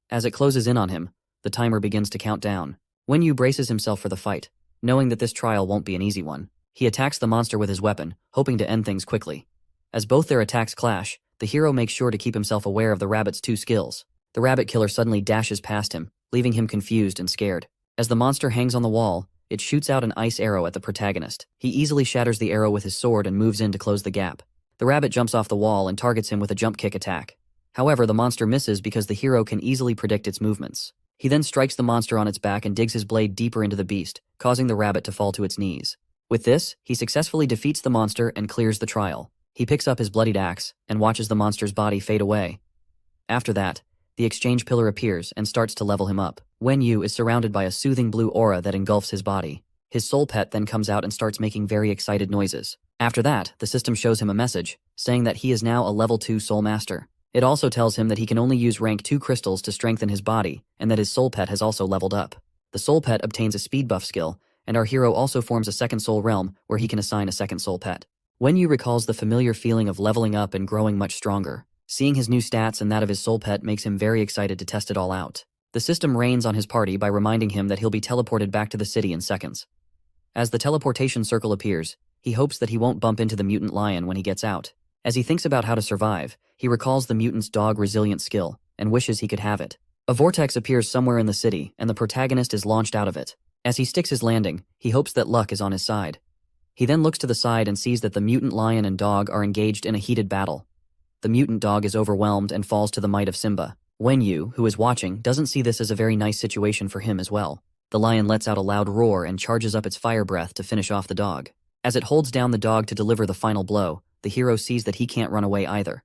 As it closes in on him, the timer begins to count down. Wen Yu braces himself for the fight, knowing that this trial won't be an easy one. He attacks the monster with his weapon, hoping to end things quickly. As both their attacks clash, the hero makes sure to keep himself aware of the rabbit's 2 skills. The Rabbit Killer suddenly dashes past him, leaving him confused and scared. As the monster hangs on the wall, it shoots out an ice arrow at the protagonist. He easily shatters the arrow with his sword and moves in to close the gap. The rabbit jumps off the wall and targets him with a jump kick attack. However, the monster misses because the hero can easily predict its movements. He then strikes the monster on its back and digs his blade deeper into the beast, causing the rabbit to fall to its knees. With this, he successfully defeats the monster and clears the trial. He picks up his bloodied axe and watches the monster's body fade away. After that, The exchange pillar appears and starts to level him up. Wen Yu is surrounded by a soothing blue aura that engulfs his body. His soul pet then comes out and starts making very excited noises. After that, the system shows him a message, saying that he is now a level 2 soul master. It also tells him that he can only use rank 2 crystals to strengthen his body, and that his soul pet has also leveled up. The soul pet obtains a speed buff skill, and our hero also forms a second soul realm where he can assign a second soul pet. Wen Yu recalls the familiar feeling of leveling up and growing much stronger. Seeing his new stats and that of his soul pet makes him very excited to test it all out. The system rains on his party by reminding him that he'll be teleported back to the city in seconds. As the teleportation circle appears, he hopes that he won't bump into the mutant lion when he gets out. As he thinks about how to survive, he recalls the mutant's dog resilient skill and wishes he could have it. A vortex appears somewhere in the city, and the protagonist is launched out of it. As he sticks his landing, he hopes that luck is on his side. He then looks to the side and sees that the mutant lion and dog are engaged in a heated battle. The mutant dog is overwhelmed and falls to the might of Simba. Wen Yu, who is watching, doesn't see this as a very nice situation for him as well. The lion lets out a loud roar and charges up its fire breath to finish off the dog. As it holds down the dog to deliver the final blow, the hero sees that he can't run away either.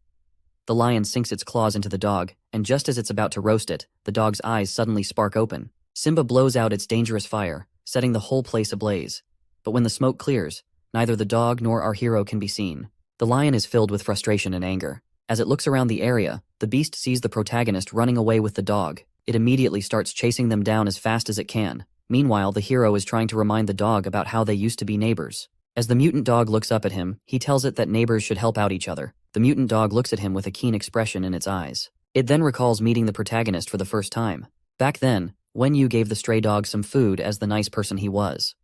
The lion sinks its claws into the dog, and just as it's about to roast it, the dog's eyes suddenly spark open. Simba blows out its dangerous fire, setting the whole place ablaze. But when the smoke clears, neither the dog nor our hero can be seen. The lion is filled with frustration and anger. As it looks around the area, the beast sees the protagonist running away with the dog. It immediately starts chasing them down as fast as it can. Meanwhile, the hero is trying to remind the dog about how they used to be neighbors. As the mutant dog looks up at him, he tells it that neighbors should help out each other. The mutant dog looks at him with a keen expression in its eyes. It then recalls meeting the protagonist for the first time. Back then, Wen Yu gave the stray dog some food as the nice person he was.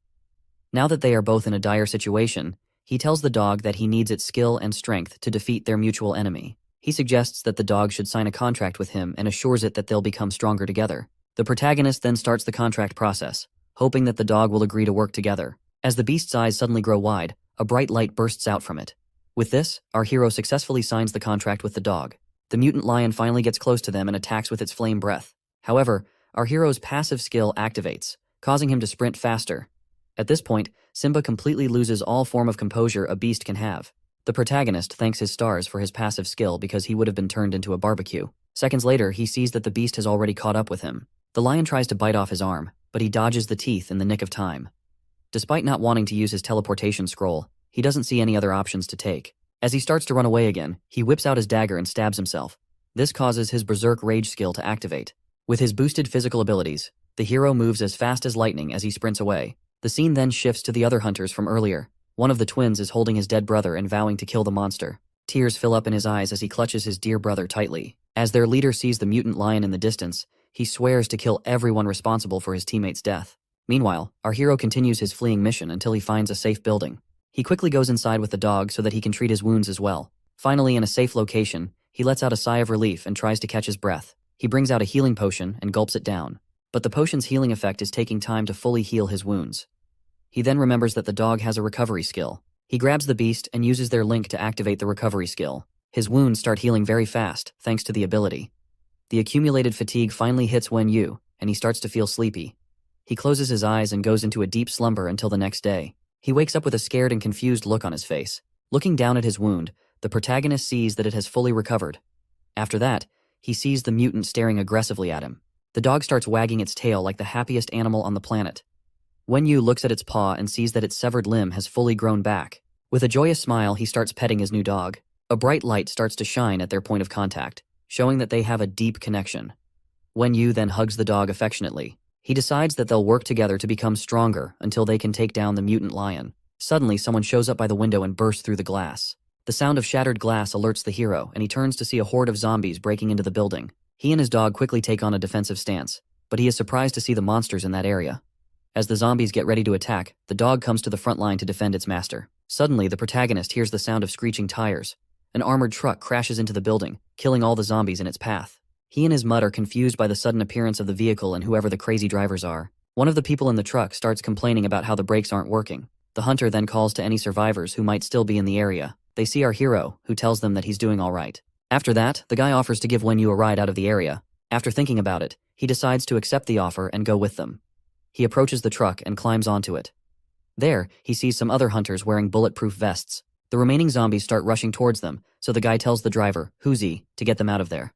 Now that they are both in a dire situation, he tells the dog that he needs its skill and strength to defeat their mutual enemy. He suggests that the dog should sign a contract with him and assures it that they'll become stronger together. The protagonist then starts the contract process, hoping that the dog will agree to work together. As the beast's eyes suddenly grow wide, a bright light bursts out from it. With this, our hero successfully signs the contract with the dog. The mutant lion finally gets close to them and attacks with its flame breath. However, our hero's passive skill activates, causing him to sprint faster. At this point, Simba completely loses all form of composure a beast can have. The protagonist thanks his stars for his passive skill because he would have been turned into a barbecue. Seconds later, he sees that the beast has already caught up with him. The lion tries to bite off his arm, but he dodges the teeth in the nick of time. Despite not wanting to use his teleportation scroll, he doesn't see any other options to take. As he starts to run away again, he whips out his dagger and stabs himself. This causes his berserk rage skill to activate. With his boosted physical abilities, the hero moves as fast as lightning as he sprints away. The scene then shifts to the other hunters from earlier. One of the twins is holding his dead brother and vowing to kill the monster. Tears fill up in his eyes as he clutches his dear brother tightly. As their leader sees the mutant lion in the distance, he swears to kill everyone responsible for his teammate's death. Meanwhile, our hero continues his fleeing mission until he finds a safe building. He quickly goes inside with the dog so that he can treat his wounds as well. Finally, in a safe location, he lets out a sigh of relief and tries to catch his breath. He brings out a healing potion and gulps it down. But the potion's healing effect is taking time to fully heal his wounds. He then remembers that the dog has a recovery skill. He grabs the beast and uses their link to activate the recovery skill. His wounds start healing very fast, thanks to the ability. The accumulated fatigue finally hits Wen Yu, and he starts to feel sleepy. He closes his eyes and goes into a deep slumber until the next day. He wakes up with a scared and confused look on his face. Looking down at his wound, the protagonist sees that it has fully recovered. After that, he sees the mutant staring aggressively at him. The dog starts wagging its tail like the happiest animal on the planet. Wen Yu looks at its paw and sees that its severed limb has fully grown back. With a joyous smile, he starts petting his new dog. A bright light starts to shine at their point of contact, showing that they have a deep connection. Wen Yu then hugs the dog affectionately. He decides that they'll work together to become stronger until they can take down the mutant lion. Suddenly, someone shows up by the window and bursts through the glass. The sound of shattered glass alerts the hero, and he turns to see a horde of zombies breaking into the building. He and his dog quickly take on a defensive stance, but he is surprised to see the monsters in that area. As the zombies get ready to attack, the dog comes to the front line to defend its master. Suddenly, the protagonist hears the sound of screeching tires. An armored truck crashes into the building, killing all the zombies in its path. He and his mutt are confused by the sudden appearance of the vehicle and whoever the crazy drivers are. One of the people in the truck starts complaining about how the brakes aren't working. The hunter then calls to any survivors who might still be in the area. They see our hero, who tells them that he's doing all right. After that, the guy offers to give Wen Yu a ride out of the area. After thinking about it, he decides to accept the offer and go with them. He approaches the truck and climbs onto it. There, he sees some other hunters wearing bulletproof vests. The remaining zombies start rushing towards them, so the guy tells the driver, Huzi, to get them out of there.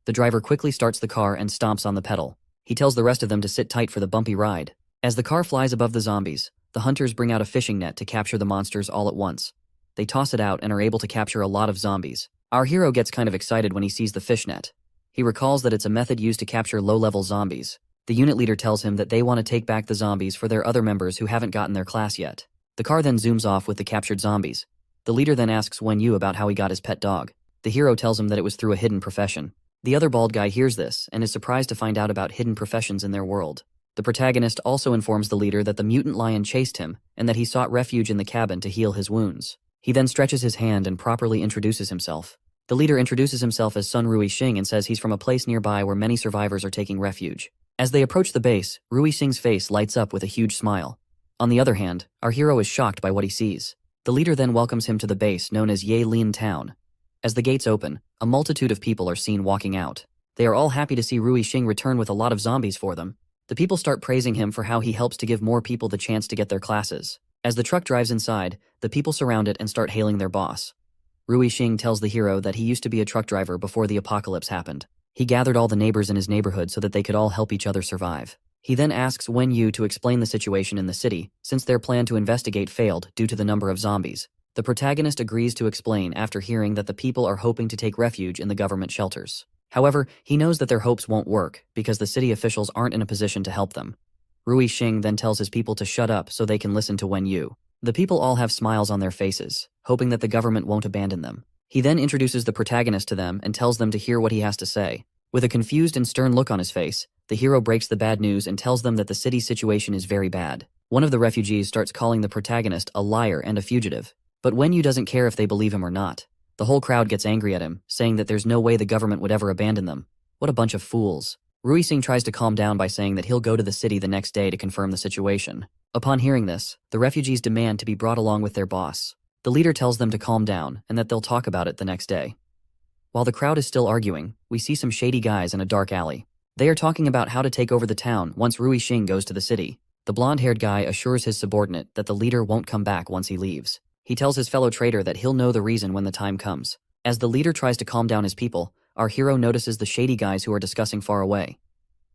The driver quickly starts the car and stomps on the pedal. He tells the rest of them to sit tight for the bumpy ride. As the car flies above the zombies, the hunters bring out a fishing net to capture the monsters all at once. They toss it out and are able to capture a lot of zombies. Our hero gets kind of excited when he sees the fish net. He recalls that it's a method used to capture low-level zombies. The unit leader tells him that they want to take back the zombies for their other members who haven't gotten their class yet. The car then zooms off with the captured zombies. The leader then asks Wen Yu about how he got his pet dog. The hero tells him that it was through a hidden profession. The other bald guy hears this and is surprised to find out about hidden professions in their world. The protagonist also informs the leader that the mutant lion chased him and that he sought refuge in the cabin to heal his wounds. He then stretches his hand and properly introduces himself. The leader introduces himself as Sun Rui Xing and says he's from a place nearby where many survivors are taking refuge. As they approach the base, Rui Xing's face lights up with a huge smile. On the other hand, our hero is shocked by what he sees. The leader then welcomes him to the base known as Ye Lin Town. As the gates open, a multitude of people are seen walking out. They are all happy to see Rui Xing return with a lot of zombies for them. The people start praising him for how he helps to give more people the chance to get their classes. As the truck drives inside, the people surround it and start hailing their boss. Rui Xing tells the hero that he used to be a truck driver before the apocalypse happened. He gathered all the neighbors in his neighborhood so that they could all help each other survive. He then asks Wen Yu to explain the situation in the city, since their plan to investigate failed due to the number of zombies. The protagonist agrees to explain after hearing that the people are hoping to take refuge in the government shelters. However, he knows that their hopes won't work because the city officials aren't in a position to help them. Rui Xing then tells his people to shut up so they can listen to Wen Yu. The people all have smiles on their faces, hoping that the government won't abandon them. He then introduces the protagonist to them and tells them to hear what he has to say. With a confused and stern look on his face, the hero breaks the bad news and tells them that the city's situation is very bad. One of the refugees starts calling the protagonist a liar and a fugitive. But Wen Yu doesn't care if they believe him or not. The whole crowd gets angry at him, saying that there's no way the government would ever abandon them. What a bunch of fools. Rui Xing tries to calm down by saying that he'll go to the city the next day to confirm the situation. Upon hearing this, the refugees demand to be brought along with their boss. The leader tells them to calm down and that they'll talk about it the next day. While the crowd is still arguing, we see some shady guys in a dark alley. They are talking about how to take over the town once Rui Xing goes to the city. The blonde-haired guy assures his subordinate that the leader won't come back once he leaves. He tells his fellow traitor that he'll know the reason when the time comes. As the leader tries to calm down his people, our hero notices the shady guys who are discussing far away.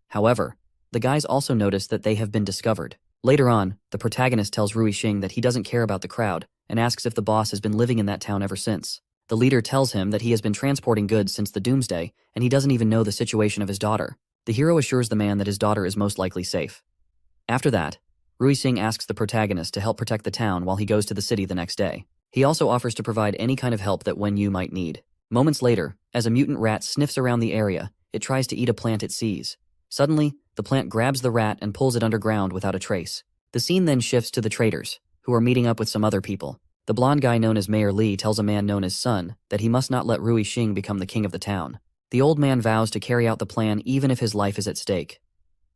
However, the guys also notice that they have been discovered. Later on, the protagonist tells Rui Xing that he doesn't care about the crowd and asks if the boss has been living in that town ever since. The leader tells him that he has been transporting goods since the doomsday and he doesn't even know the situation of his daughter. The hero assures the man that his daughter is most likely safe. After that, Rui Xing asks the protagonist to help protect the town while he goes to the city the next day. He also offers to provide any kind of help that Wen Yu might need. Moments later, as a mutant rat sniffs around the area, it tries to eat a plant it sees. Suddenly, the plant grabs the rat and pulls it underground without a trace. The scene then shifts to the traders, who are meeting up with some other people. The blonde guy known as Mayor Li tells a man known as Sun that he must not let Rui Xing become the king of the town. The old man vows to carry out the plan even if his life is at stake.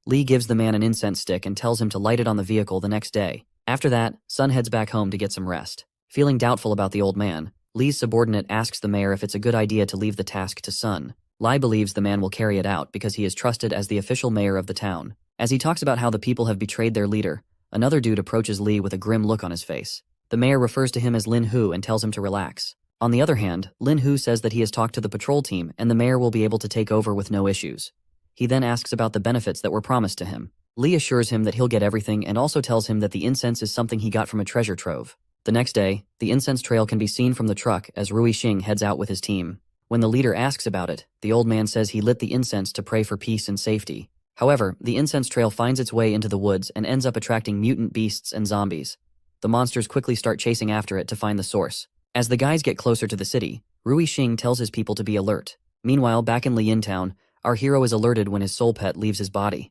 Li gives the man an incense stick and tells him to light it on the vehicle the next day. After that, Sun heads back home to get some rest. Feeling doubtful about the old man, Li's subordinate asks the mayor if it's a good idea to leave the task to Sun. Li believes the man will carry it out because he is trusted as the official mayor of the town. As he talks about how the people have betrayed their leader, another dude approaches Li with a grim look on his face. The mayor refers to him as Lin Hu and tells him to relax. On the other hand, Lin Hu says that he has talked to the patrol team and the mayor will be able to take over with no issues. He then asks about the benefits that were promised to him. Li assures him that he'll get everything and also tells him that the incense is something he got from a treasure trove. The next day, the incense trail can be seen from the truck as Rui Xing heads out with his team. When the leader asks about it, the old man says he lit the incense to pray for peace and safety. However, the incense trail finds its way into the woods and ends up attracting mutant beasts and zombies. The monsters quickly start chasing after it to find the source. As the guys get closer to the city, Rui Xing tells his people to be alert. Meanwhile, back in Lian Town, our hero is alerted when his soul pet leaves his body.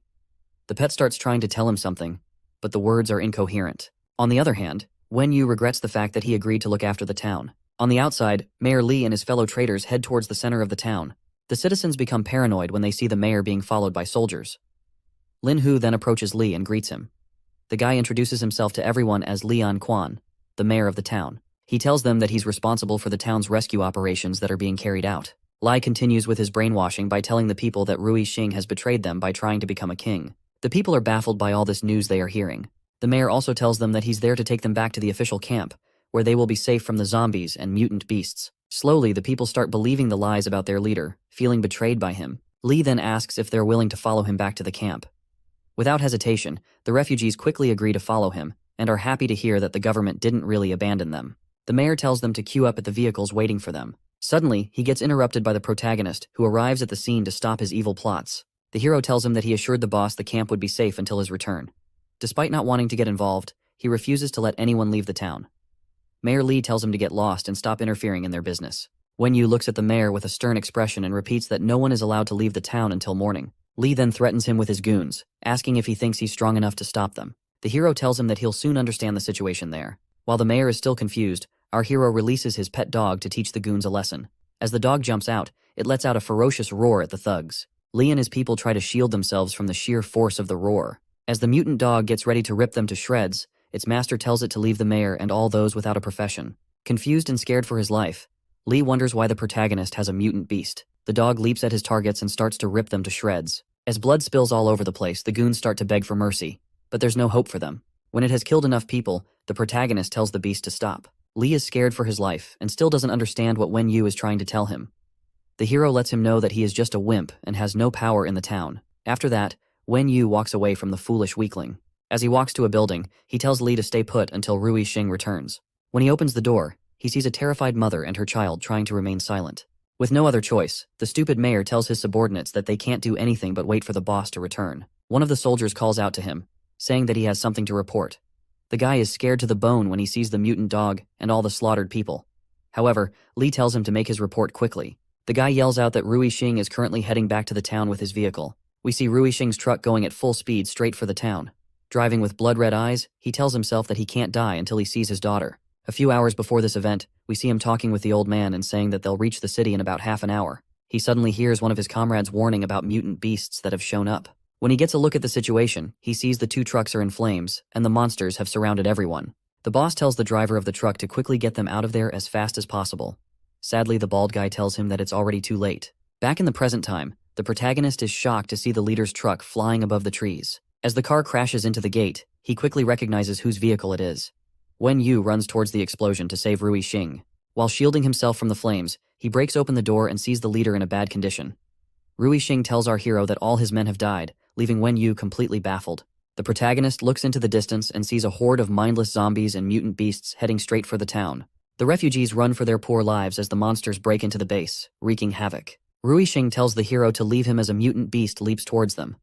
The pet starts trying to tell him something, but the words are incoherent. On the other hand, Wen Yu regrets the fact that he agreed to look after the town. On the outside, Mayor Li and his fellow traders head towards the center of the town. The citizens become paranoid when they see the mayor being followed by soldiers. Lin Hu then approaches Li and greets him. The guy introduces himself to everyone as Lian Quan, the mayor of the town. He tells them that he's responsible for the town's rescue operations that are being carried out. Li continues with his brainwashing by telling the people that Rui Xing has betrayed them by trying to become a king. The people are baffled by all this news they are hearing. The mayor also tells them that he's there to take them back to the official camp, where they will be safe from the zombies and mutant beasts. Slowly, the people start believing the lies about their leader, feeling betrayed by him. Lee then asks if they're willing to follow him back to the camp. Without hesitation, the refugees quickly agree to follow him and are happy to hear that the government didn't really abandon them. The mayor tells them to queue up at the vehicles waiting for them. Suddenly, he gets interrupted by the protagonist, who arrives at the scene to stop his evil plots. The hero tells him that he assured the boss the camp would be safe until his return. Despite not wanting to get involved, he refuses to let anyone leave the town. Mayor Lee tells him to get lost and stop interfering in their business. Wen Yu looks at the mayor with a stern expression and repeats that no one is allowed to leave the town until morning. Lee then threatens him with his goons, asking if he thinks he's strong enough to stop them. The hero tells him that he'll soon understand the situation there. While the mayor is still confused, our hero releases his pet dog to teach the goons a lesson. As the dog jumps out, it lets out a ferocious roar at the thugs. Lee and his people try to shield themselves from the sheer force of the roar. As the mutant dog gets ready to rip them to shreds, its master tells it to leave the mayor and all those without a profession. Confused and scared for his life, Lee wonders why the protagonist has a mutant beast. The dog leaps at his targets and starts to rip them to shreds. As blood spills all over the place, the goons start to beg for mercy, but there's no hope for them. When it has killed enough people, the protagonist tells the beast to stop. Lee is scared for his life and still doesn't understand what Wen Yu is trying to tell him. The hero lets him know that he is just a wimp and has no power in the town. After that, Wen Yu walks away from the foolish weakling. As he walks to a building, he tells Lee to stay put until Rui Xing returns. When he opens the door, he sees a terrified mother and her child trying to remain silent. With no other choice, the stupid mayor tells his subordinates that they can't do anything but wait for the boss to return. One of the soldiers calls out to him, saying that he has something to report. The guy is scared to the bone when he sees the mutant dog and all the slaughtered people. However, Lee tells him to make his report quickly. The guy yells out that Rui Xing is currently heading back to the town with his vehicle. We see Rui Xing's truck going at full speed straight for the town. Driving with blood-red eyes, he tells himself that he can't die until he sees his daughter. A few hours before this event, we see him talking with the old man and saying that they'll reach the city in about half an hour. He suddenly hears one of his comrades warning about mutant beasts that have shown up. When he gets a look at the situation, he sees the two trucks are in flames, and the monsters have surrounded everyone. The boss tells the driver of the truck to quickly get them out of there as fast as possible. Sadly, the bald guy tells him that it's already too late. Back in the present time, the protagonist is shocked to see the leader's truck flying above the trees. As the car crashes into the gate, he quickly recognizes whose vehicle it is. Wen Yu runs towards the explosion to save Rui Xing. While shielding himself from the flames, he breaks open the door and sees the leader in a bad condition. Rui Xing tells our hero that all his men have died, leaving Wen Yu completely baffled. The protagonist looks into the distance and sees a horde of mindless zombies and mutant beasts heading straight for the town. The refugees run for their poor lives as the monsters break into the base, wreaking havoc. Rui Xing tells the hero to leave him as a mutant beast leaps towards them.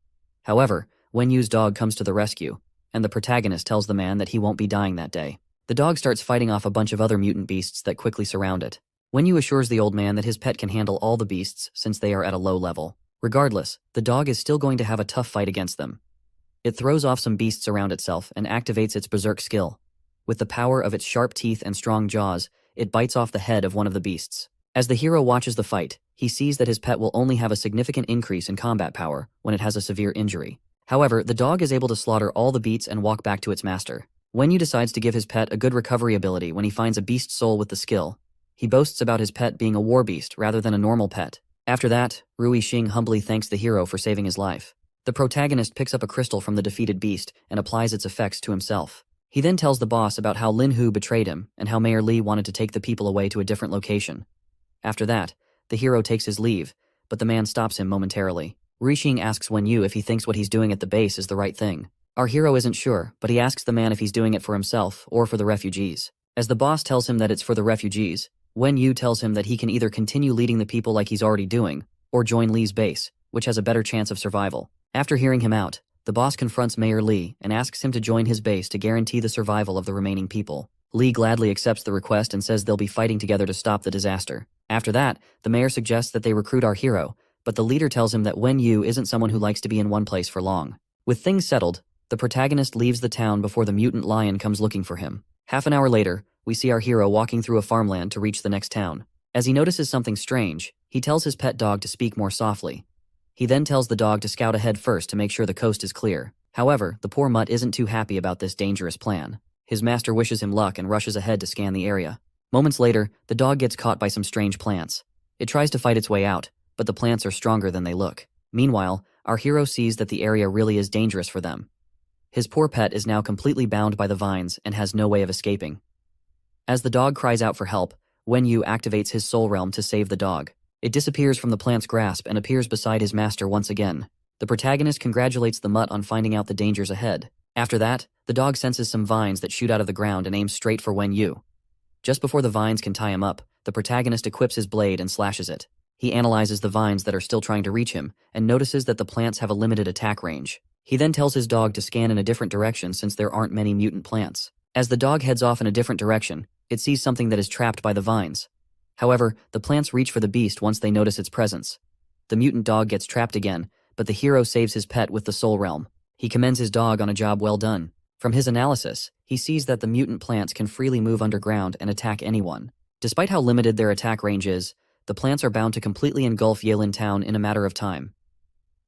However, Wen Yu's dog comes to the rescue, and the protagonist tells the man that he won't be dying that day. The dog starts fighting off a bunch of other mutant beasts that quickly surround it. Wen Yu assures the old man that his pet can handle all the beasts since they are at a low level. Regardless, the dog is still going to have a tough fight against them. It throws off some beasts around itself and activates its berserk skill. With the power of its sharp teeth and strong jaws, it bites off the head of one of the beasts. As the hero watches the fight, he sees that his pet will only have a significant increase in combat power when it has a severe injury. However, the dog is able to slaughter all the beasts and walk back to its master. Wen Yu decides to give his pet a good recovery ability when he finds a beast soul with the skill. He boasts about his pet being a war beast rather than a normal pet. After that, Rui Xing humbly thanks the hero for saving his life. The protagonist picks up a crystal from the defeated beast and applies its effects to himself. He then tells the boss about how Lin Hu betrayed him and how Mayor Lee wanted to take the people away to a different location. After that, the hero takes his leave, but the man stops him momentarily. Rui Xing asks Wen Yu if he thinks what he's doing at the base is the right thing. Our hero isn't sure, but he asks the man if he's doing it for himself or for the refugees. As the boss tells him that it's for the refugees, Wen Yu tells him that he can either continue leading the people like he's already doing, or join Lee's base, which has a better chance of survival. After hearing him out, the boss confronts Mayor Lee and asks him to join his base to guarantee the survival of the remaining people. Lee gladly accepts the request and says they'll be fighting together to stop the disaster. After that, the mayor suggests that they recruit our hero, but the leader tells him that Wen Yu isn't someone who likes to be in one place for long. With things settled, the protagonist leaves the town before the mutant lion comes looking for him. Half an hour later, we see our hero walking through a farmland to reach the next town. As he notices something strange, he tells his pet dog to speak more softly. He then tells the dog to scout ahead first to make sure the coast is clear. However, the poor mutt isn't too happy about this dangerous plan. His master wishes him luck and rushes ahead to scan the area. Moments later, the dog gets caught by some strange plants. It tries to fight its way out, but the plants are stronger than they look. Meanwhile, our hero sees that the area really is dangerous for them. His poor pet is now completely bound by the vines and has no way of escaping. As the dog cries out for help, Wen Yu activates his soul realm to save the dog. It disappears from the plant's grasp and appears beside his master once again. The protagonist congratulates the mutt on finding out the dangers ahead. After that, the dog senses some vines that shoot out of the ground and aims straight for Wen Yu. Just before the vines can tie him up, the protagonist equips his blade and slashes it. He analyzes the vines that are still trying to reach him and notices that the plants have a limited attack range. He then tells his dog to scan in a different direction since there aren't many mutant plants. As the dog heads off in a different direction, it sees something that is trapped by the vines. However, the plants reach for the beast once they notice its presence. The mutant dog gets trapped again, but the hero saves his pet with the Soul Realm. He commends his dog on a job well done. From his analysis, he sees that the mutant plants can freely move underground and attack anyone. Despite how limited their attack range is, the plants are bound to completely engulf Yelin Town in a matter of time.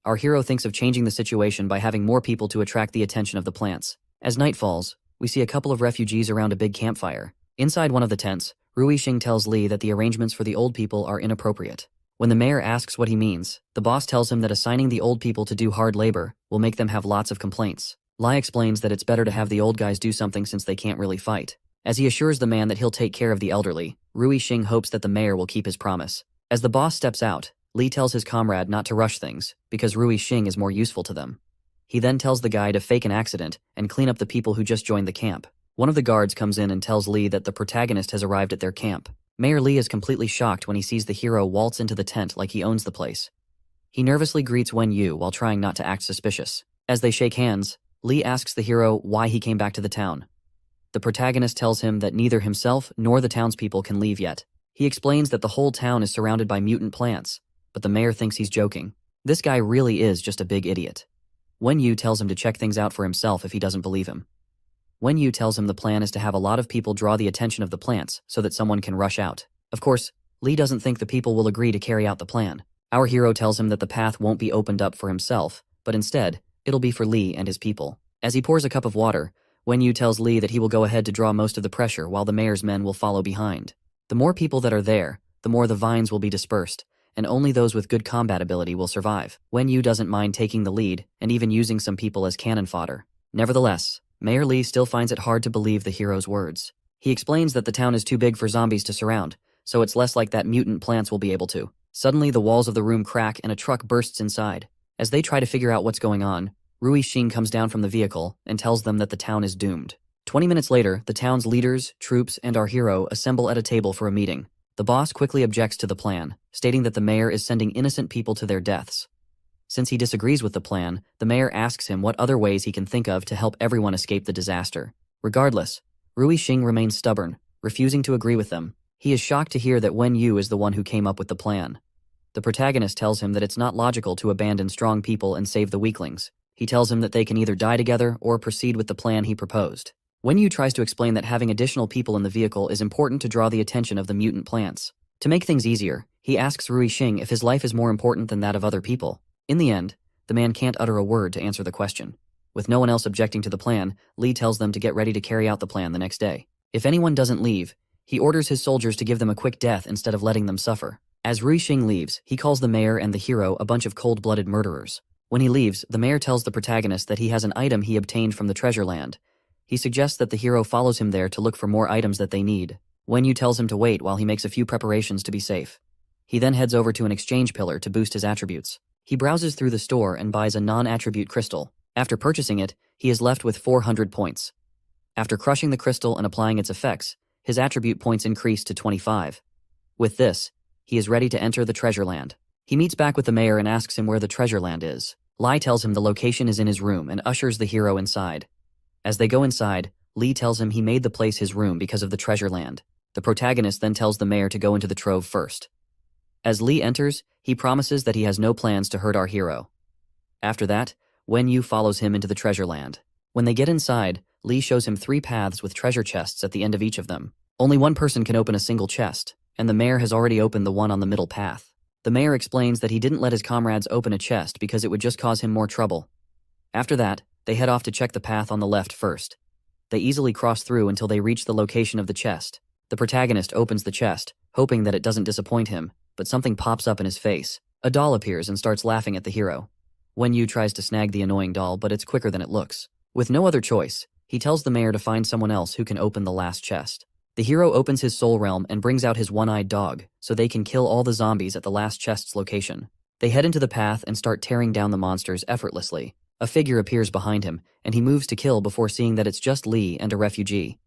Our hero thinks of changing the situation by having more people to attract the attention of the plants. As night falls, we see a couple of refugees around a big campfire. Inside one of the tents, Rui Xing tells Li that the arrangements for the old people are inappropriate. When the mayor asks what he means, the boss tells him that assigning the old people to do hard labor will make them have lots of complaints. Li explains that it's better to have the old guys do something since they can't really fight. As he assures the man that he'll take care of the elderly, Rui Xing hopes that the mayor will keep his promise. As the boss steps out, Li tells his comrade not to rush things, because Rui Xing is more useful to them. He then tells the guy to fake an accident and clean up the people who just joined the camp. One of the guards comes in and tells Li that the protagonist has arrived at their camp. Mayor Li is completely shocked when he sees the hero waltz into the tent like he owns the place. He nervously greets Wen Yu while trying not to act suspicious. As they shake hands, Li asks the hero why he came back to the town. The protagonist tells him that neither himself nor the townspeople can leave yet. He explains that the whole town is surrounded by mutant plants, but the mayor thinks he's joking. This guy really is just a big idiot. Wen Yu tells him to check things out for himself if he doesn't believe him. Wen Yu tells him the plan is to have a lot of people draw the attention of the plants so that someone can rush out. Of course, Li doesn't think the people will agree to carry out the plan. Our hero tells him that the path won't be opened up for himself, but instead, it'll be for Li and his people. As he pours a cup of water, Wen Yu tells Li that he will go ahead to draw most of the pressure while the mayor's men will follow behind. The more people that are there, the more the vines will be dispersed, and only those with good combat ability will survive. Wen Yu doesn't mind taking the lead and even using some people as cannon fodder. Nevertheless, Mayor Li still finds it hard to believe the hero's words. He explains that the town is too big for zombies to surround, so it's less like that mutant plants will be able to. Suddenly, the walls of the room crack and a truck bursts inside. As they try to figure out what's going on, Rui Xing comes down from the vehicle and tells them that the town is doomed. 20 minutes later, the town's leaders, troops, and our hero assemble at a table for a meeting. The boss quickly objects to the plan, stating that the mayor is sending innocent people to their deaths. Since he disagrees with the plan, the mayor asks him what other ways he can think of to help everyone escape the disaster. Regardless, Rui Xing remains stubborn, refusing to agree with them. He is shocked to hear that Wen Yu is the one who came up with the plan. The protagonist tells him that it's not logical to abandon strong people and save the weaklings. He tells him that they can either die together or proceed with the plan he proposed. Wen Yu tries to explain that having additional people in the vehicle is important to draw the attention of the mutant plants. To make things easier, he asks Rui Xing if his life is more important than that of other people. In the end, the man can't utter a word to answer the question. With no one else objecting to the plan, Li tells them to get ready to carry out the plan the next day. If anyone doesn't leave, he orders his soldiers to give them a quick death instead of letting them suffer. As Rui Xing leaves, he calls the mayor and the hero a bunch of cold-blooded murderers. When he leaves, the mayor tells the protagonist that he has an item he obtained from the treasure land. He suggests that the hero follows him there to look for more items that they need. Wen Yu tells him to wait while he makes a few preparations to be safe. He then heads over to an exchange pillar to boost his attributes. He browses through the store and buys a non-attribute crystal. After purchasing it, he is left with 400 points. After crushing the crystal and applying its effects, his attribute points increase to 25. With this, he is ready to enter the treasure land. He meets back with the mayor and asks him where the treasure land is. Li tells him the location is in his room and ushers the hero inside. As they go inside, Li tells him he made the place his room because of the treasure land. The protagonist then tells the mayor to go into the trove first. As Li enters, he promises that he has no plans to hurt our hero. After that, Wen Yu follows him into the treasure land. When they get inside, Li shows him 3 paths with treasure chests at the end of each of them. Only one person can open a single chest, and the mayor has already opened the one on the middle path. The mayor explains that he didn't let his comrades open a chest because it would just cause him more trouble. After that, they head off to check the path on the left first. They easily cross through until they reach the location of the chest. The protagonist opens the chest, hoping that it doesn't disappoint him, but something pops up in his face. A doll appears and starts laughing at the hero. Wen Yu tries to snag the annoying doll, but it's quicker than it looks. With no other choice, he tells the mayor to find someone else who can open the last chest. The hero opens his soul realm and brings out his one-eyed dog, so they can kill all the zombies at the last chest's location. They head into the path and start tearing down the monsters effortlessly. A figure appears behind him, and he moves to kill before seeing that it's just Lee and a refugee.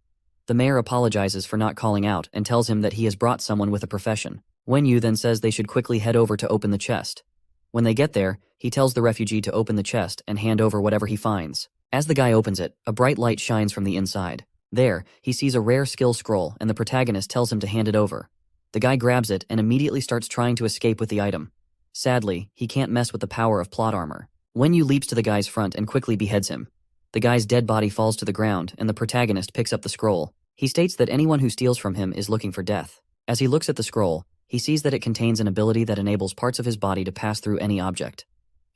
The mayor apologizes for not calling out and tells him that he has brought someone with a profession. Wenyu then says they should quickly head over to open the chest. When they get there, he tells the refugee to open the chest and hand over whatever he finds. As the guy opens it, a bright light shines from the inside. There, he sees a rare skill scroll and the protagonist tells him to hand it over. The guy grabs it and immediately starts trying to escape with the item. Sadly, he can't mess with the power of plot armor. Wenyu leaps to the guy's front and quickly beheads him. The guy's dead body falls to the ground and the protagonist picks up the scroll. He states that anyone who steals from him is looking for death. As he looks at the scroll, he sees that it contains an ability that enables parts of his body to pass through any object.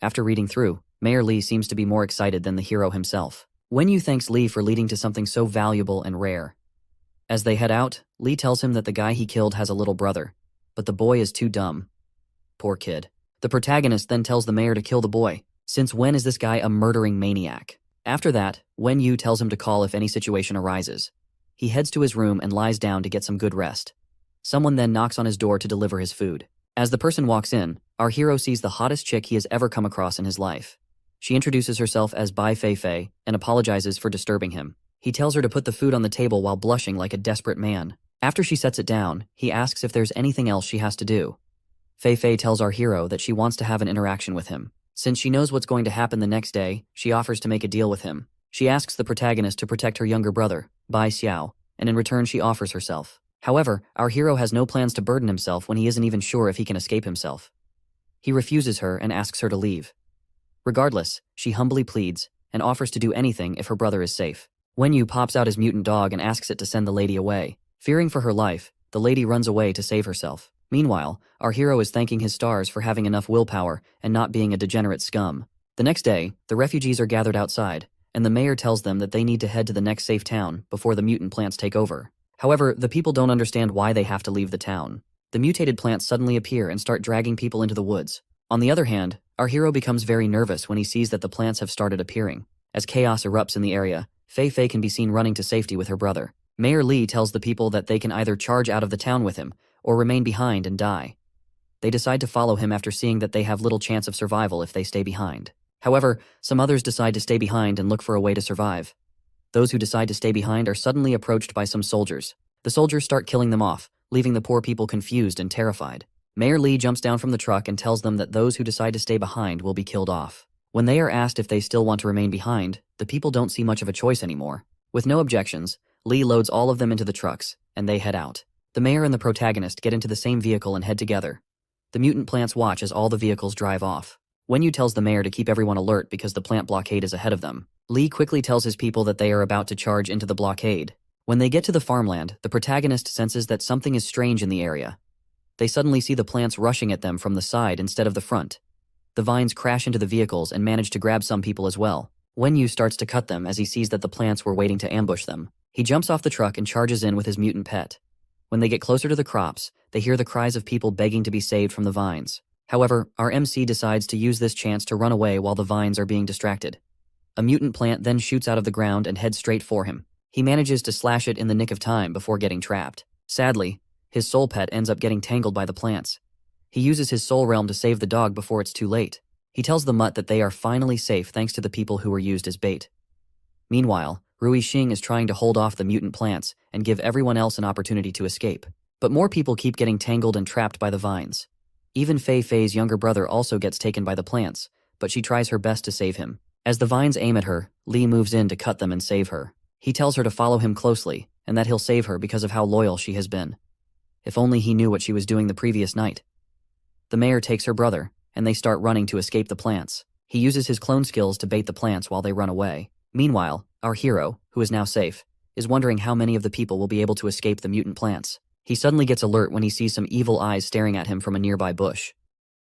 After reading through, Mayor Lee seems to be more excited than the hero himself. Wenyu thanks Lee for leading to something so valuable and rare. As they head out, Lee tells him that the guy he killed has a little brother, but the boy is too dumb. Poor kid. The protagonist then tells the mayor to kill the boy. Since when is this guy a murdering maniac? After that, Wenyu tells him to call if any situation arises. He heads to his room and lies down to get some good rest. Someone then knocks on his door to deliver his food. As the person walks in, our hero sees the hottest chick he has ever come across in his life. She introduces herself as Bai Fei Fei and apologizes for disturbing him. He tells her to put the food on the table while blushing like a desperate man. After she sets it down, he asks if there's anything else she has to do. Fei Fei tells our hero that she wants to have an interaction with him. Since she knows what's going to happen the next day, she offers to make a deal with him. She asks the protagonist to protect her younger brother, Bai Xiao, and in return she offers herself. However, our hero has no plans to burden himself when he isn't even sure if he can escape himself. He refuses her and asks her to leave. Regardless, she humbly pleads and offers to do anything if her brother is safe. Wenyu pops out his mutant dog and asks it to send the lady away. Fearing for her life, the lady runs away to save herself. Meanwhile, our hero is thanking his stars for having enough willpower and not being a degenerate scum. The next day, the refugees are gathered outside, and the mayor tells them that they need to head to the next safe town before the mutant plants take over. However, the people don't understand why they have to leave the town. The mutated plants suddenly appear and start dragging people into the woods. On the other hand, our hero becomes very nervous when he sees that the plants have started appearing. As chaos erupts in the area, Fei Fei can be seen running to safety with her brother. Mayor Lee tells the people that they can either charge out of the town with him or remain behind and die. They decide to follow him after seeing that they have little chance of survival if they stay behind. However, some others decide to stay behind and look for a way to survive. Those who decide to stay behind are suddenly approached by some soldiers. The soldiers start killing them off, leaving the poor people confused and terrified. Mayor Lee jumps down from the truck and tells them that those who decide to stay behind will be killed off. When they are asked if they still want to remain behind, the people don't see much of a choice anymore. With no objections, Lee loads all of them into the trucks, and they head out. The mayor and the protagonist get into the same vehicle and head together. The mutant plants watch as all the vehicles drive off. Wenyu tells the mayor to keep everyone alert because the plant blockade is ahead of them. Lee quickly tells his people that they are about to charge into the blockade. When they get to the farmland, the protagonist senses that something is strange in the area. They suddenly see the plants rushing at them from the side instead of the front. The vines crash into the vehicles and manage to grab some people as well. Wenyu starts to cut them as he sees that the plants were waiting to ambush them. He jumps off the truck and charges in with his mutant pet. When they get closer to the crops, they hear the cries of people begging to be saved from the vines. However, our MC decides to use this chance to run away while the vines are being distracted. A mutant plant then shoots out of the ground and heads straight for him. He manages to slash it in the nick of time before getting trapped. Sadly, his soul pet ends up getting tangled by the plants. He uses his soul realm to save the dog before it's too late. He tells the mutt that they are finally safe thanks to the people who were used as bait. Meanwhile, Rui Xing is trying to hold off the mutant plants and give everyone else an opportunity to escape. But more people keep getting tangled and trapped by the vines. Even Fei Fei's younger brother also gets taken by the plants, but she tries her best to save him. As the vines aim at her, Lee moves in to cut them and save her. He tells her to follow him closely and that he'll save her because of how loyal she has been. If only he knew what she was doing the previous night. The mayor takes her brother, and they start running to escape the plants. He uses his clone skills to bait the plants while they run away. Meanwhile, our hero, who is now safe, is wondering how many of the people will be able to escape the mutant plants. He suddenly gets alert when he sees some evil eyes staring at him from a nearby bush.